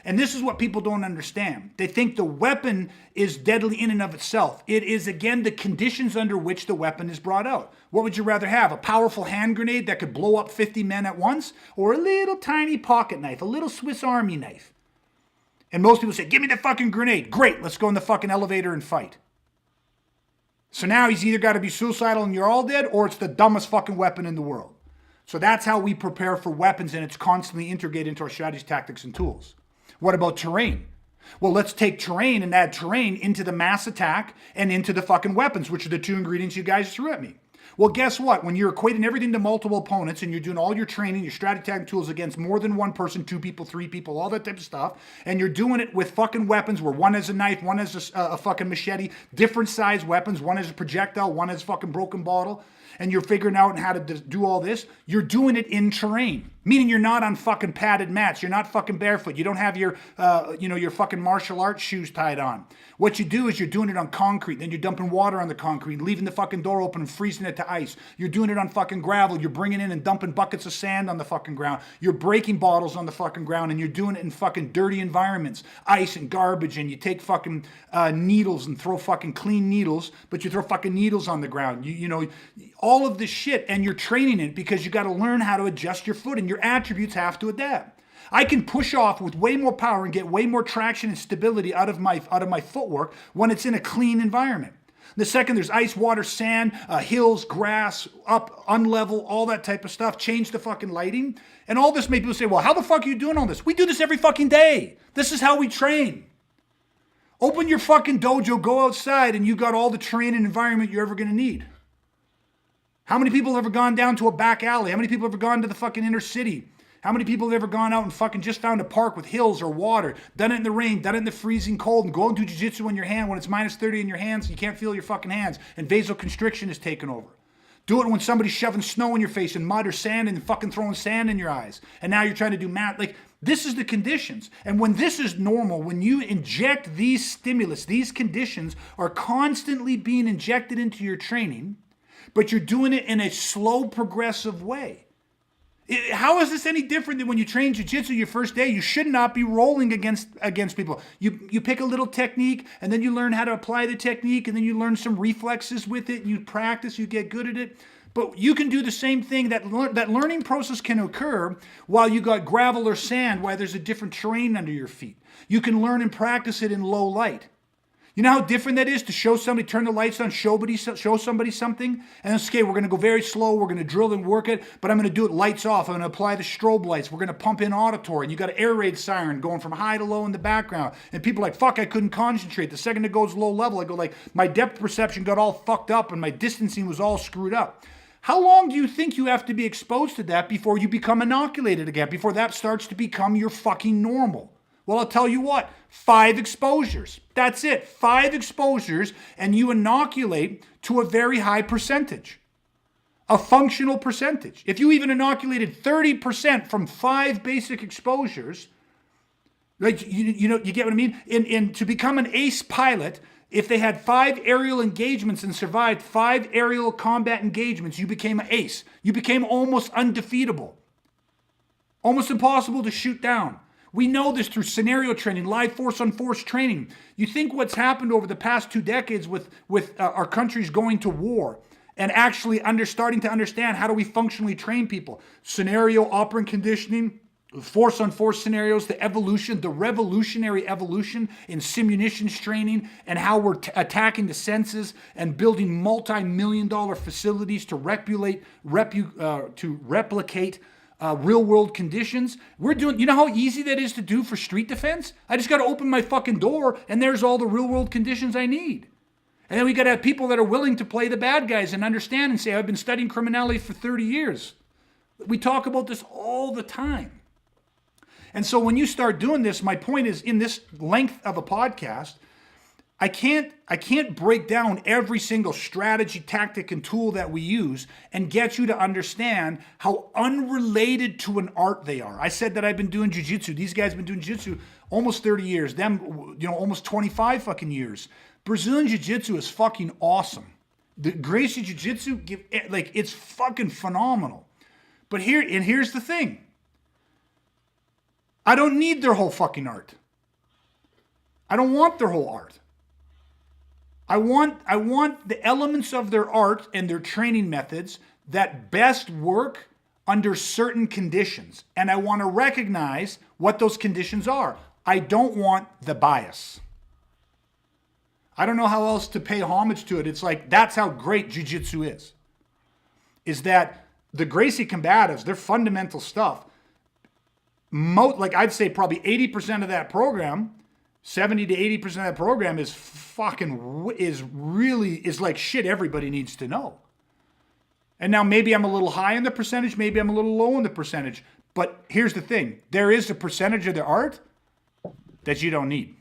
And this is what people don't understand. They think the weapon is deadly in and of itself. It is, again, the conditions under which the weapon is brought out. What would you rather have? A powerful hand grenade that could blow up 50 men at once? Or a little tiny pocket knife, a little Swiss Army knife? And most people say, give me the fucking grenade. Great, let's go in the fucking elevator and fight. So now he's either got to be suicidal and you're all dead, or it's the dumbest fucking weapon in the world. So that's how we prepare for weapons, and it's constantly integrated into our strategies, tactics, and tools. What about terrain? Well, let's take terrain and add terrain into the mass attack and into the fucking weapons, which are the two ingredients you guys threw at me. Well, guess what? When you're equating everything to multiple opponents and you're doing all your training, your strategy tactic tools against more than one person, 2 people, 3 people, all that type of stuff, and you're doing it with fucking weapons where one has a knife, one has a fucking machete, different size weapons, one has a projectile, one has a fucking broken bottle, and you're figuring out how to do all this, you're doing it in terrain. Meaning you're not on fucking padded mats. You're not fucking barefoot. You don't have your, your fucking martial arts shoes tied on. What you do is you're doing it on concrete. Then you're dumping water on the concrete, leaving the fucking door open and freezing it to ice. You're doing it on fucking gravel. You're bringing in and dumping buckets of sand on the fucking ground. You're breaking bottles on the fucking ground, and you're doing it in fucking dirty environments, ice and garbage. And you take fucking needles and throw fucking clean needles, but you throw fucking needles on the ground. You know, all of this shit, and you're training it because you got to learn how to adjust your foot, and your attributes have to adapt. I can push off with way more power and get way more traction and stability out of my footwork when it's in a clean environment. The second there's ice, water, sand, hills, grass, up, unlevel, all that type of stuff, change the fucking lighting. And all this made people say, well, how the fuck are you doing all this? We do this every fucking day. This is how we train. Open your fucking dojo, go outside, and you got all the training environment you're ever going to need. How many people have ever gone down to a back alley? How many people have ever gone to the fucking inner city? How many people have ever gone out and fucking just found a park with hills or water, done it in the rain, done it in the freezing cold, and go and do jiu-jitsu in your hand when it's minus 30 in your hands, you can't feel your fucking hands, and vasoconstriction is taken over. Do it when somebody's shoving snow in your face and mud or sand and fucking throwing sand in your eyes. And now you're trying to do math. Like, this is the conditions. And when this is normal, when you inject these stimulus, these conditions are constantly being injected into your training, but you're doing it in a slow, progressive way. How is this any different than when you train jiu-jitsu your first day? You should not be rolling against people. You pick a little technique, and then you learn how to apply the technique, and then you learn some reflexes with it, and you practice, you get good at it. But you can do the same thing. That learning process can occur while you got gravel or sand, while there's a different terrain under your feet. You can learn and practice it in low light. You know how different that is to show somebody, turn the lights on, show somebody something, and then say, okay, we're going to go very slow, we're going to drill and work it, but I'm going to do it lights off, I'm going to apply the strobe lights, we're going to pump in auditory, and you got an air raid siren going from high to low in the background, and people are like, fuck, I couldn't concentrate. The second it goes low level, I go like, my depth perception got all fucked up, and my distancing was all screwed up. How long do you think you have to be exposed to that before you become inoculated again, before that starts to become your fucking normal? Well, I'll tell you what, 5 exposures. That's it, 5 exposures, and you inoculate to a very high percentage, a functional percentage. If you even inoculated 30% from 5 basic exposures, like you get what I mean? And to become an ace pilot, if they had 5 aerial engagements and survived 5 aerial combat engagements, you became an ace. You became almost undefeatable, almost impossible to shoot down. We know this through scenario training, live force-on-force training. You think what's happened over the past 2 decades with our countries going to war and actually starting to understand how do we functionally train people. Scenario, operant conditioning, force on force scenarios, the evolution, the revolutionary evolution in simulations training, and how we're attacking the senses and building multi-million-dollar facilities to replicate real world conditions. We're doing, you know how easy that is to do for street defense? I just got to open my fucking door and there's all the real world conditions I need. And then we got to have people that are willing to play the bad guys and understand and say, I've been studying criminality for 30 years. We talk about this all the time. And so when you start doing this, my point is, in this length of a podcast, I can't break down every single strategy, tactic, and tool that we use and get you to understand how unrelated to an art they are. I said that I've been doing jiu-jitsu. These guys have been doing jiu-jitsu almost 30 years. Them, almost 25 fucking years. Brazilian jiu-jitsu is fucking awesome. The Gracie jiu-jitsu, it's fucking phenomenal. But here's the thing. I don't need their whole fucking art. I don't want their whole art. I want the elements of their art and their training methods that best work under certain conditions. And I want to recognize what those conditions are. I don't want the bias. I don't know how else to pay homage to it. It's like, that's how great jiu-jitsu is that the Gracie combatives, their fundamental stuff, I'd say probably 80% of that program, 70 to 80% of that program is like shit everybody needs to know. And now maybe I'm a little high in the percentage, maybe I'm a little low in the percentage, but here's the thing. There is a percentage of the art that you don't need.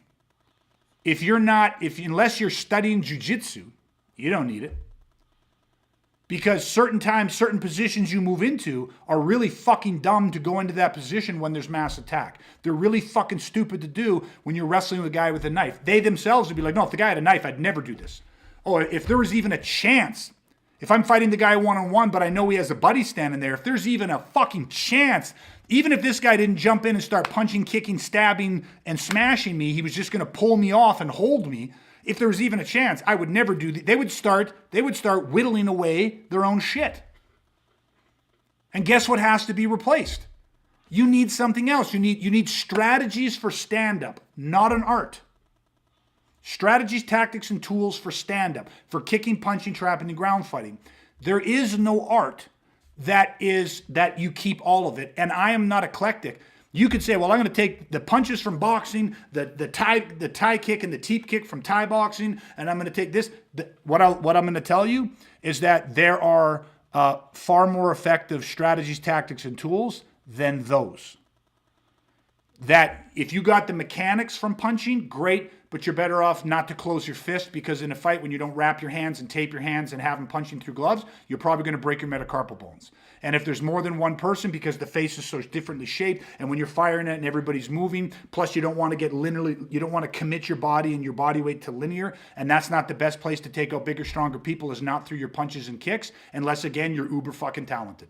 Unless you're studying jiu-jitsu, you don't need it. Because certain times, certain positions you move into are really fucking dumb to go into that position when there's mass attack. They're really fucking stupid to do when you're wrestling with a guy with a knife. They themselves would be like, no, if the guy had a knife, I'd never do this. Oh, if there was even a chance, if I'm fighting the guy one-on-one, but I know he has a buddy standing there, if there's even a fucking chance, even if this guy didn't jump in and start punching, kicking, stabbing, and smashing me, he was just going to pull me off and hold me. If there was even a chance, I would never do that. They would start whittling away their own shit. And guess what has to be replaced? You need something else. You need strategies for stand-up, not an art. Strategies, tactics, and tools for stand-up, for kicking, punching, trapping, and ground fighting. There is no art that you keep all of it. And I am not eclectic. You could say, well, I'm going to take the punches from boxing, the Thai kick and the teep kick from Thai boxing, and I'm going to take this. What I'm going to tell you is that there are far more effective strategies, tactics, and tools than those. That if you got the mechanics from punching, great, but you're better off not to close your fist, because in a fight, when you don't wrap your hands and tape your hands and have them punching through gloves, you're probably going to break your metacarpal bones. And if there's more than one person, because the face is so differently shaped, and when you're firing it and everybody's moving, plus you don't want to get linearly, you don't want to commit your body and your body weight to linear, and that's not the best place to take out bigger, stronger people, is not through your punches and kicks, unless, again, you're uber fucking talented.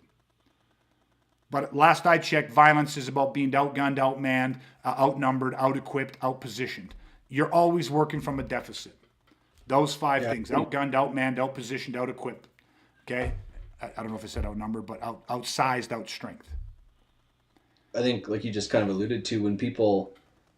But last I checked, violence is about being outgunned, outmanned, outnumbered, out-equipped, out-positioned. You're always working from a deficit. Those five things: outgunned, outmanned, outpositioned, out-equipped. Okay? I don't know if I said outnumbered, but outsized, outstrength. I think, like you just kind of alluded to, when people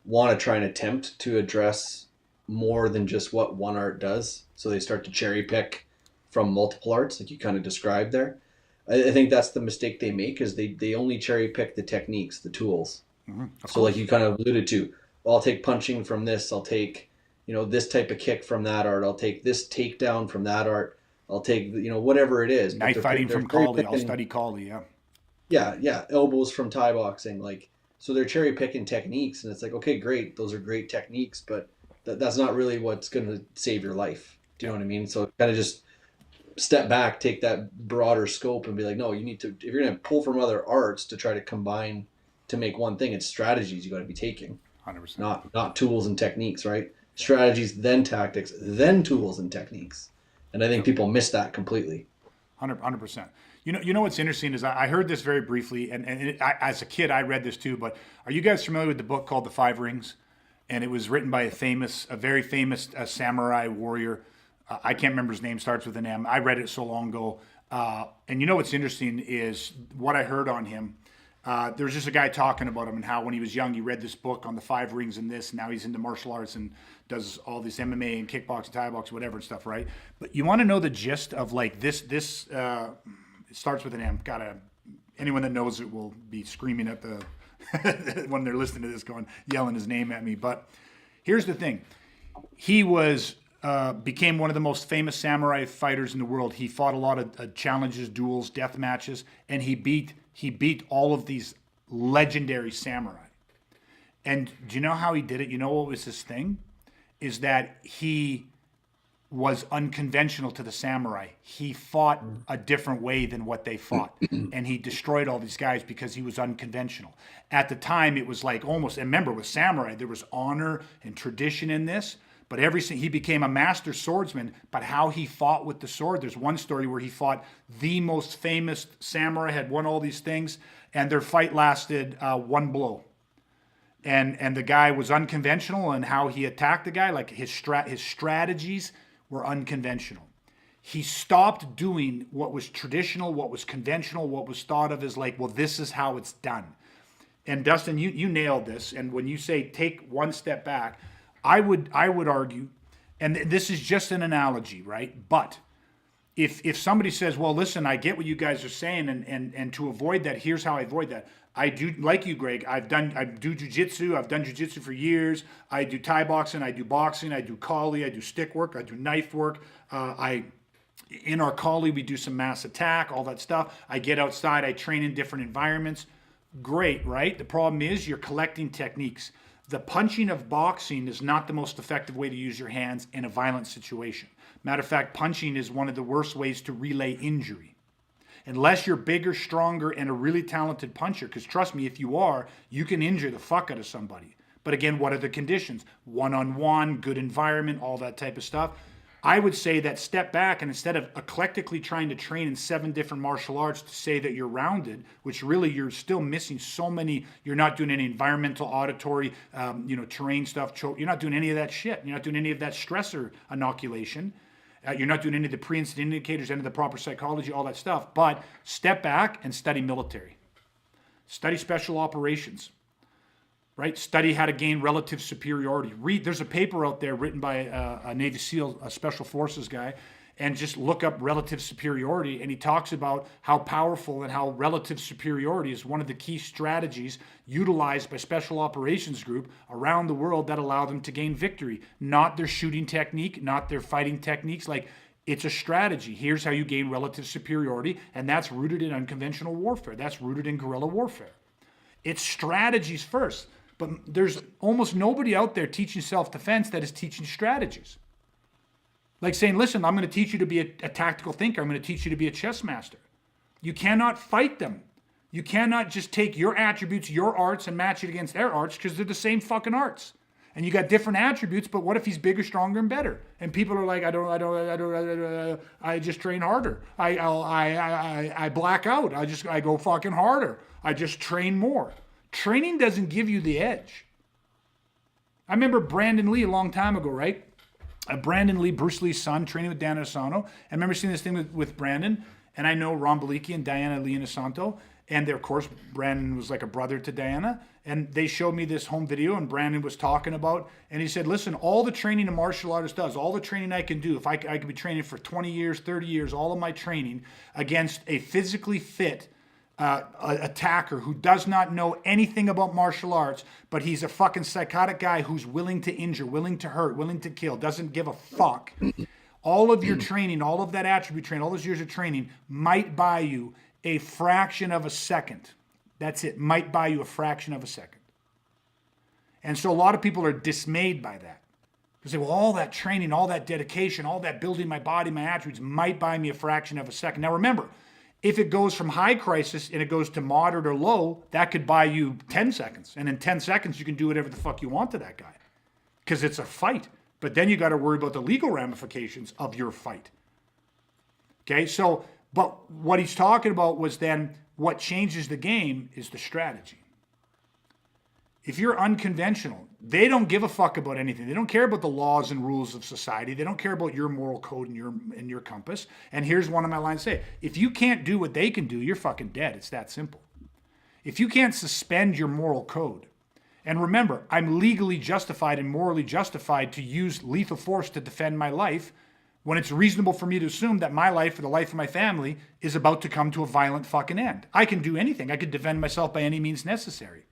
want to try and attempt to address more than just what one art does, so they start to cherry pick from multiple arts, like you kind of described there. I think that's the mistake they make, is they only cherry pick the techniques, the tools. Mm-hmm. So like you kind of alluded to, well, I'll take punching from this, I'll take, this type of kick from that art, I'll take this takedown from that art, I'll take, whatever it is. Knife fighting from Kali, I'll study Kali, yeah. Yeah, elbows from Thai boxing, so they're cherry picking techniques, and it's like, okay, great, those are great techniques, but that's not really what's going to save your life. Do you know what I mean? So kind of just step back, take that broader scope, and be like, no, you need to, if you're going to pull from other arts to try to combine to make one thing, it's strategies you got to be taking. 100%. Not tools and techniques, right? Strategies, then tactics, then tools and techniques. And I think people miss that completely. 100%. You know what's interesting is I heard this very briefly, and as a kid I read this too. But are you guys familiar with the book called The Five Rings? And it was written by a very famous samurai warrior. I can't remember his name. Starts with an M. I read it so long ago. And you know what's interesting is what I heard on him. There's just a guy talking about him and how when he was young, he read this book on the 5 rings and this. And now he's into martial arts and does all this MMA and kickboxing, Thai boxing, whatever and stuff, right? But you want to know the gist of like this. It starts with an M. Anyone that knows it will be screaming at the when they're listening to this, yelling his name at me. But here's the thing: he became one of the most famous samurai fighters in the world. He fought a lot of challenges, duels, death matches, and he beat all of these legendary samurai. And do you know how he did it? You know what was his thing? Is that he was unconventional to the samurai. He fought a different way than what they fought. And he destroyed all these guys because he was unconventional. At the time, it was like almost, and remember with samurai, there was honor and tradition in this. But he became a master swordsman, but how he fought with the sword. There's one story where he fought the most famous samurai, had won all these things, and their fight lasted 1 blow. And the guy was unconventional in how he attacked the guy. Like his strategies were unconventional. He stopped doing what was traditional, what was conventional, what was thought of as like, well, this is how it's done. And Dustin, you nailed this. And when you say take one step back, I would argue, and this is just an analogy, right? But if somebody says, well, listen, I get what you guys are saying, and to avoid that, here's how I avoid that. I do, like you, Greg, I do jiu-jitsu. I've done jiu-jitsu for years. I do Thai boxing. I do boxing. I do Kali. I do stick work. I do knife work. In our Kali, we do some mass attack, all that stuff. I get outside. I train in different environments. Great, right? The problem is you're collecting techniques. The punching of boxing is not the most effective way to use your hands in a violent situation. Matter of fact, punching is one of the worst ways to relay injury. Unless you're bigger, stronger, and a really talented puncher, because trust me, if you are, you can injure the fuck out of somebody. But again, what are the conditions? One-on-one, good environment, all that type of stuff. I would say that step back and instead of eclectically trying to train in 7 different martial arts to say that you're rounded, which really you're still missing so many, you're not doing any environmental, auditory, terrain stuff. You're not doing any of that shit. You're not doing any of that stressor inoculation. You're not doing any of the pre-incident indicators, any of the proper psychology, all that stuff. But step back and study military. Study special operations. Right? Study how to gain relative superiority. There's a paper out there written by a Navy SEAL, a Special Forces guy, and just look up relative superiority. And he talks about how powerful and how relative superiority is one of the key strategies utilized by Special Operations Group around the world that allow them to gain victory. Not their shooting technique, not their fighting techniques. Like, it's a strategy. Here's how you gain relative superiority. And that's rooted in unconventional warfare. That's rooted in guerrilla warfare. It's strategies first. But there's almost nobody out there teaching self-defense that is teaching strategies. Like saying, listen, I'm going to teach you to be a tactical thinker. I'm going to teach you to be a chess master. You cannot fight them. You cannot just take your attributes, your arts, and match it against their arts because they're the same fucking arts. And you got different attributes, but what if he's bigger, stronger, and better? And people are like, I just train harder. I black out. I go fucking harder. I just train more. Training doesn't give you the edge. I remember Brandon Lee a long time ago, right? Brandon Lee, Bruce Lee's son, training with Dan Inosanto. And I remember seeing this thing with Brandon, and I know Ron Baliki and Diana Lee Inosanto. And of course, Brandon was like a brother to Diana. And they showed me this home video, and Brandon was talking about, and he said, listen, all the training a martial artist does, all the training I can do, if I could be training for 20 years, 30 years, all of my training against a physically fit attacker who does not know anything about martial arts, but he's a fucking psychotic guy who's willing to injure, willing to hurt, willing to kill, doesn't give a fuck. All of your training, all of that attribute training, all those years of training might buy you a fraction of a second. That's it. Might buy you a fraction of a second. And so a lot of people are dismayed by that. They say, well, all that training, all that dedication, all that building my body, my attributes might buy me a fraction of a second. Now remember, if it goes from high crisis and it goes to moderate or low, that could buy you 10 seconds. And in 10 seconds, you can do whatever the fuck you want to that guy. Because it's a fight. But then you got to worry about the legal ramifications of your fight. Okay, so, but what he's talking about was then what changes the game is the strategy. If you're unconventional, they don't give a fuck about anything. They don't care about the laws and rules of society. They don't care about your moral code and your compass. And here's one of my lines say, if you can't do what they can do, you're fucking dead. It's that simple. If you can't suspend your moral code, and remember, I'm legally justified and morally justified to use lethal force to defend my life when it's reasonable for me to assume that my life or the life of my family is about to come to a violent fucking end. I can do anything. I could defend myself by any means necessary.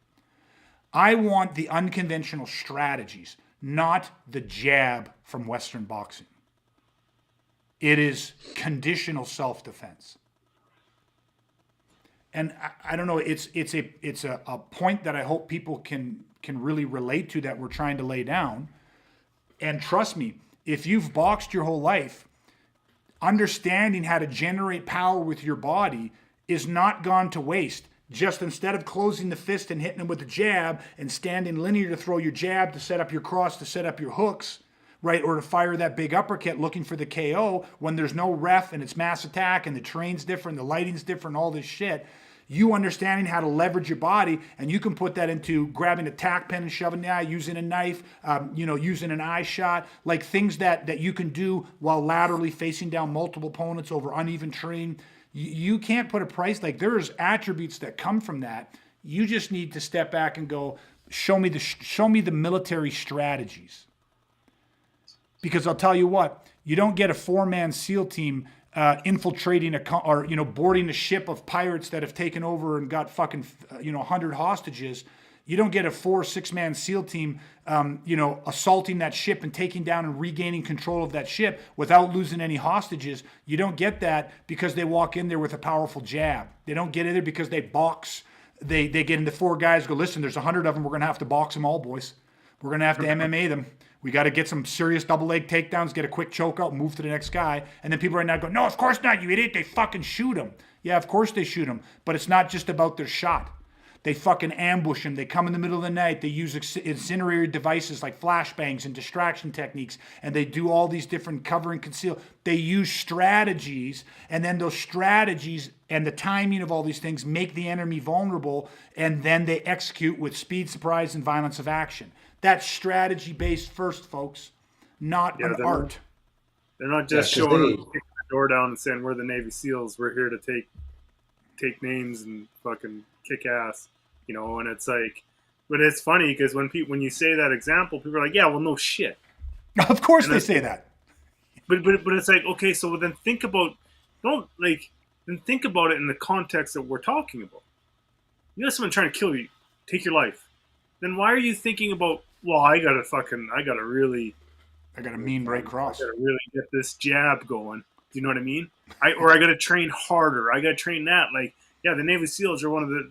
I want the unconventional strategies, not the jab from Western boxing. It is conditional self-defense. And I don't know, it's a point that I hope people can really relate to, that we're trying to lay down. And trust me, if you've boxed your whole life, understanding how to generate power with your body is not gone to waste. Just instead of closing the fist and hitting them with the jab and standing linear to throw your jab, to set up your cross, to set up your hooks, right? Or to fire that big uppercut looking for the KO when there's no ref and it's mass attack and the terrain's different, the lighting's different, all this shit. You understanding how to leverage your body, and you can put that into grabbing a tack pen and shoving the eye, using a knife, using an eye shot, like things that you can do while laterally facing down multiple opponents over uneven terrain. You can't put a price, like there's attributes that come from that. You just need to step back and go, show me the military strategies. Because I'll tell you what, you don't get a 4-man SEAL team infiltrating boarding a ship of pirates that have taken over and got fucking 100 hostages. You don't get a 4-6-man SEAL team assaulting that ship and taking down and regaining control of that ship without losing any hostages. You don't get that because they walk in there with a powerful jab. They don't get in there because they box. They get into 4 guys, go, listen, there's 100 of them. We're going to have to box them all, boys. We're going to have to MMA them. We got to get some serious double leg takedowns, get a quick choke out, move to the next guy. And then people right now go, no, of course not, you idiot. They fucking shoot him. Yeah, of course they shoot him. But it's not just about their shot. They fucking ambush him. They come in the middle of the night. They use incendiary devices like flashbangs and distraction techniques. And they do all these different cover and conceal. They use strategies. And then those strategies and the timing of all these things make the enemy vulnerable. And then they execute with speed, surprise, and violence of action. That's strategy-based first, folks, not an art. They're not just showing up, kicking the door down and saying, we're the Navy SEALs. We're here to take names and fucking kick ass, and it's like, but it's funny because when you say that example, people are like, yeah, well, no shit. Of course they say that. But it's like, okay, so then think about it in the context that we're talking about. You have someone trying to kill you, take your life. Then why are you thinking about, well, I gotta mean right cross. I gotta really get this jab going. Do you know what I mean? I gotta train harder. I gotta train that. Like, yeah, the Navy SEALs are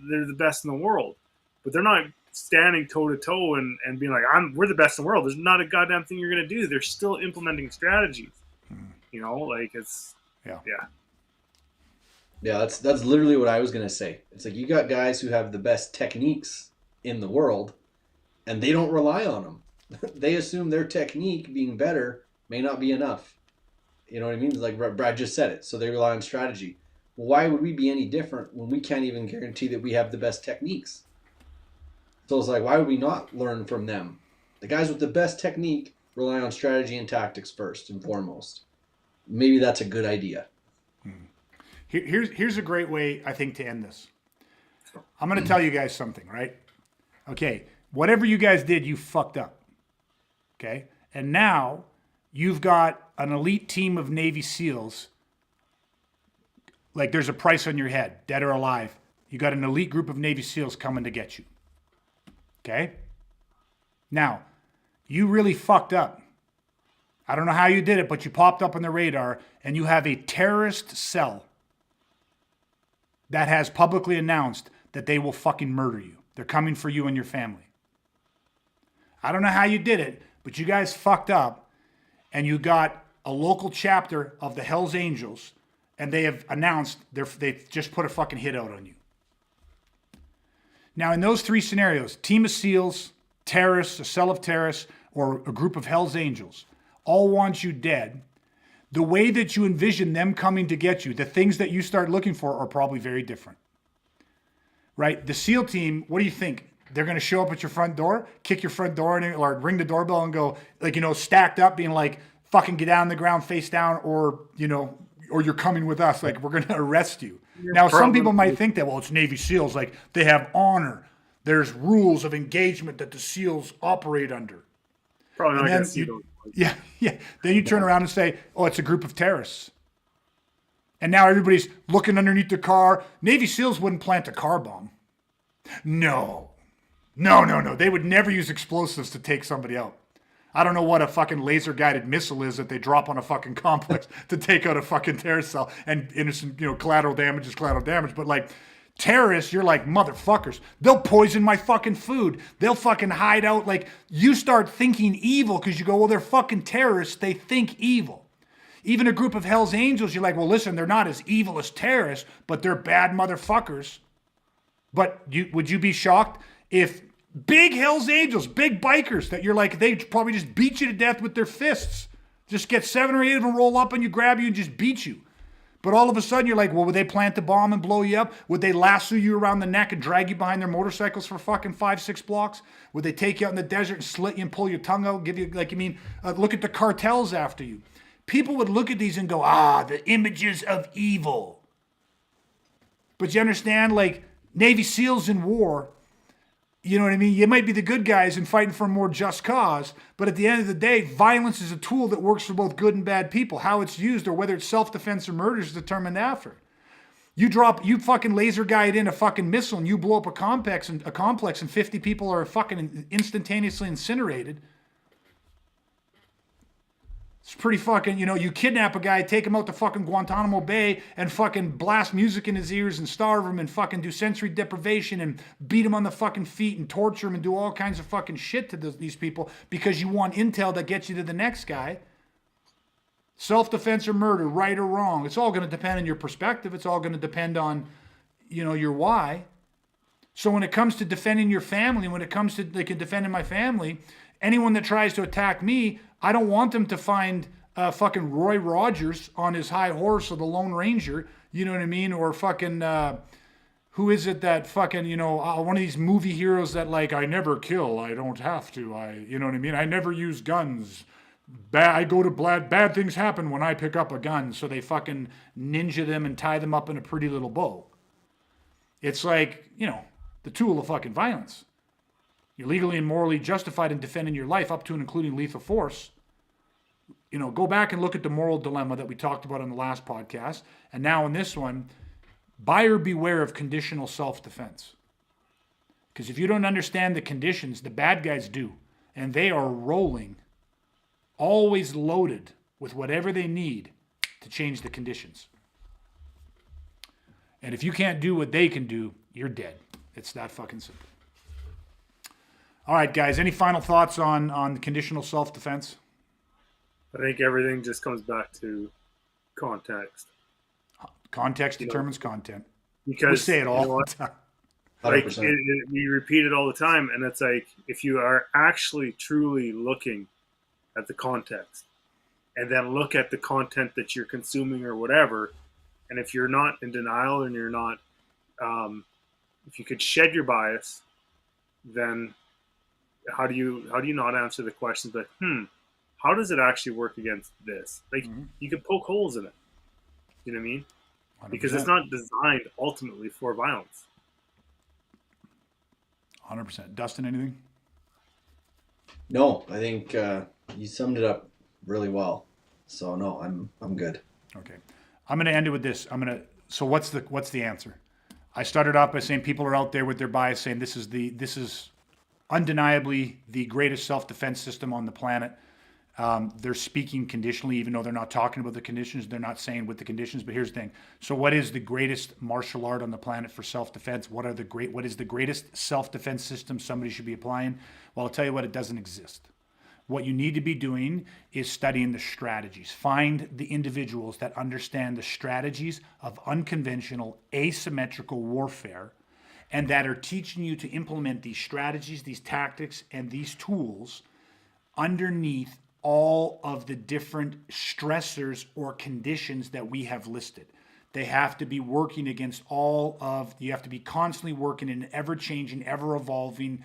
they're the best in the world, but they're not standing toe to toe and being like, we're the best in the world. There's not a goddamn thing you're gonna do. They're still implementing strategies. Like it's yeah. Yeah, that's literally what I was gonna say. It's like you got guys who have the best techniques in the world, and they don't rely on them. They assume their technique being better may not be enough. You know what I mean? Like Brad just said it. So they rely on strategy. Well, why would we be any different when we can't even guarantee that we have the best techniques? So it's like, why would we not learn from them? The guys with the best technique rely on strategy and tactics first and foremost. Maybe that's a good idea. Here's a great way, I think, to end this. I'm going to tell you guys something, right? Okay, whatever you guys did, you fucked up. Okay? And now you've got an elite team of Navy SEALs. Like there's a price on your head, dead or alive. You got an elite group of Navy SEALs coming to get you. Okay? Now, you really fucked up. I don't know how you did it, but you popped up on the radar and you have a terrorist cell that has publicly announced that they will fucking murder you. They're coming for you and your family. I don't know how you did it, but you guys fucked up and you got a local chapter of the Hells Angels and they have announced they've just put a fucking hit out on you. Now, in those 3 scenarios, team of SEALs, terrorists, a cell of terrorists, or a group of Hells Angels, all want you dead. The way that you envision them coming to get you, the things that you start looking for are probably very different. Right? The SEAL team, what do you think? They're going to show up at your front door, kick your front door, or ring the doorbell and go, stacked up, being like, fucking get down on the ground, face down, or you're coming with us. Like, we're going to arrest you. Now, some people might Probably. think that, well, it's Navy SEALs, like they have honor. There's rules of engagement that the SEALs operate under. Probably And not gonna then see those. yeah. Then you turn around and say, oh, it's a group of terrorists. And now everybody's looking underneath their car. Navy SEALs wouldn't plant a car bomb. No. No. They would never use explosives to take somebody out. I don't know what a fucking laser guided missile is that they drop on a fucking complex to take out a fucking terrorist cell, and innocent, collateral damage is collateral damage. But like terrorists, you're like motherfuckers. They'll poison my fucking food. They'll fucking hide out. Like you start thinking evil because you go, well, they're fucking terrorists. They think evil. Even a group of Hell's Angels, you're like, well, listen, they're not as evil as terrorists, but they're bad motherfuckers. But would you be shocked if big Hells Angels, big bikers that you're like, they probably just beat you to death with their fists. Just get 7 or 8 of them, roll up on you, grab you, and just beat you. But all of a sudden you're like, well, would they plant the bomb and blow you up? Would they lasso you around the neck and drag you behind their motorcycles for fucking 5-6 blocks? Would they take you out in the desert and slit you and pull your tongue out? Give you, look at the cartels after you. People would look at these and go, the images of evil. But you understand, like, Navy SEALs in war, you know what I mean? You might be the good guys and fighting for a more just cause, but at the end of the day, violence is a tool that works for both good and bad people. How it's used or whether it's self-defense or murder is determined after. You fucking laser guide in a fucking missile and you blow up a complex and 50 people are fucking instantaneously incinerated. It's pretty fucking, you kidnap a guy, take him out to fucking Guantanamo Bay and fucking blast music in his ears and starve him and fucking do sensory deprivation and beat him on the fucking feet and torture him and do all kinds of fucking shit to these people because you want intel that gets you to the next guy. Self-defense or murder, right or wrong. It's all going to depend on your perspective. It's all going to depend on, your why. So when it comes to defending your family, when it comes to defending my family, anyone that tries to attack me, I don't want them to find fucking Roy Rogers on his high horse or the Lone Ranger, you know what I mean? Or fucking, who is it that fucking, one of these movie heroes that like, I never kill, I don't have to, you know what I mean? I never use guns. Bad things happen when I pick up a gun. So they fucking ninja them and tie them up in a pretty little bow. It's like, the tool of fucking violence. You're legally and morally justified in defending your life up to and including lethal force. Go back and look at the moral dilemma that we talked about on the last podcast. And now in this one, buyer beware of conditional self-defense. Because if you don't understand the conditions, the bad guys do. And they are rolling, always loaded with whatever they need to change the conditions. And if you can't do what they can do, you're dead. It's that fucking simple. All right, guys, any final thoughts on conditional self-defense? I think everything just comes back to context. Context determines content. Because we say it all the time. Like we repeat it all the time, and it's like if you are actually truly looking at the context, and then look at the content that you're consuming or whatever, and if you're not in denial and you're not, if you could shed your bias, then how do you not answer the questions like, how does it actually work against this? Like you can poke holes in it. You know what I mean? 100%. Because it's not designed ultimately for violence. 100%. Dustin, anything? No, I think you summed it up really well. So no, I'm good. Okay. I'm going to end it with this. So what's the answer? I started off by saying people are out there with their bias saying this is undeniably the greatest self-defense system on the planet. They're speaking conditionally, even though they're not talking about the conditions. They're not saying with the conditions. But here's the thing. So what is the greatest martial art on the planet for self-defense? What is the greatest self-defense system somebody should be applying? Well, I'll tell you what, it doesn't exist. What you need to be doing is studying the strategies. Find the individuals that understand the strategies of unconventional, asymmetrical warfare, and that are teaching you to implement these strategies, these tactics, and these tools underneath all of the different stressors or conditions that we have listed. They have to be working against you have to be constantly working in an ever-changing, ever-evolving,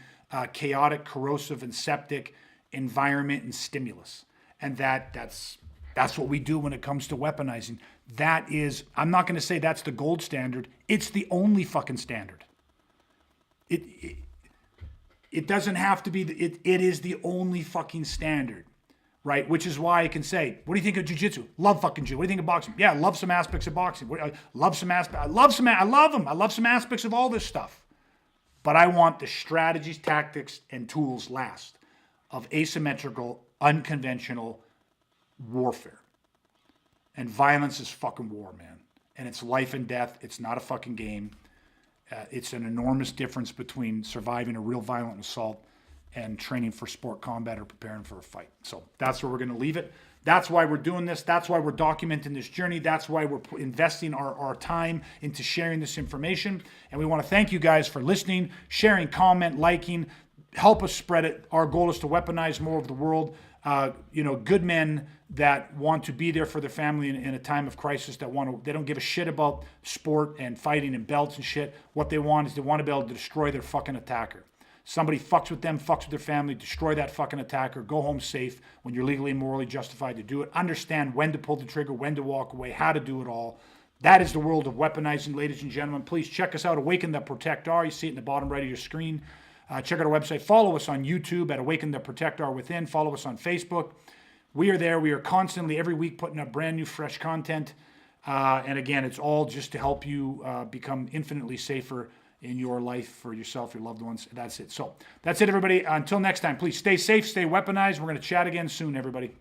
chaotic, corrosive, and septic environment and stimulus. And that's what we do when it comes to weaponizing. that is, I'm not going to say that's the gold standard. It's the only fucking standard. It doesn't have to be, it is the only fucking standard, right? Which is why I can say, what do you think of jiu-jitsu? Love fucking jiu. What do you think of boxing? Yeah, I love some aspects of boxing. I love some aspects. I love them. I love some aspects of all this stuff. But I want the strategies, tactics, and tools last of asymmetrical, unconventional warfare. And violence is fucking war, man. And it's life and death. It's not a fucking game. It's an enormous difference between surviving a real violent assault and training for sport combat or preparing for a fight. So that's where we're going to leave it. That's why we're doing this. That's why we're documenting this journey. That's why we're investing our time into sharing this information. And we want to thank you guys for listening, sharing, comment, liking. Help us spread it. Our goal is to weaponize more of the world. Good men that want to be there for their family in a time of crisis, they don't give a shit about sport and fighting and belts and shit. What they want is they want to be able to destroy their fucking attacker. Somebody fucks with them, fucks with their family, destroy that fucking attacker, go home safe when you're legally and morally justified to do it. Understand when to pull the trigger, when to walk away, how to do it all. That is the world of weaponizing, ladies and gentlemen. Please check us out, Awaken the Protect R. You see it in the bottom right of your screen. Check out our website. Follow us on YouTube at Awaken the Protect R Within. Follow us on Facebook. We are there. We are constantly, every week, putting up brand new, fresh content. And again, it's all just to help you become infinitely safer in your life for yourself, your loved ones. That's it. So that's it, everybody. Until next time, please stay safe, stay weaponized. We're going to chat again soon, everybody.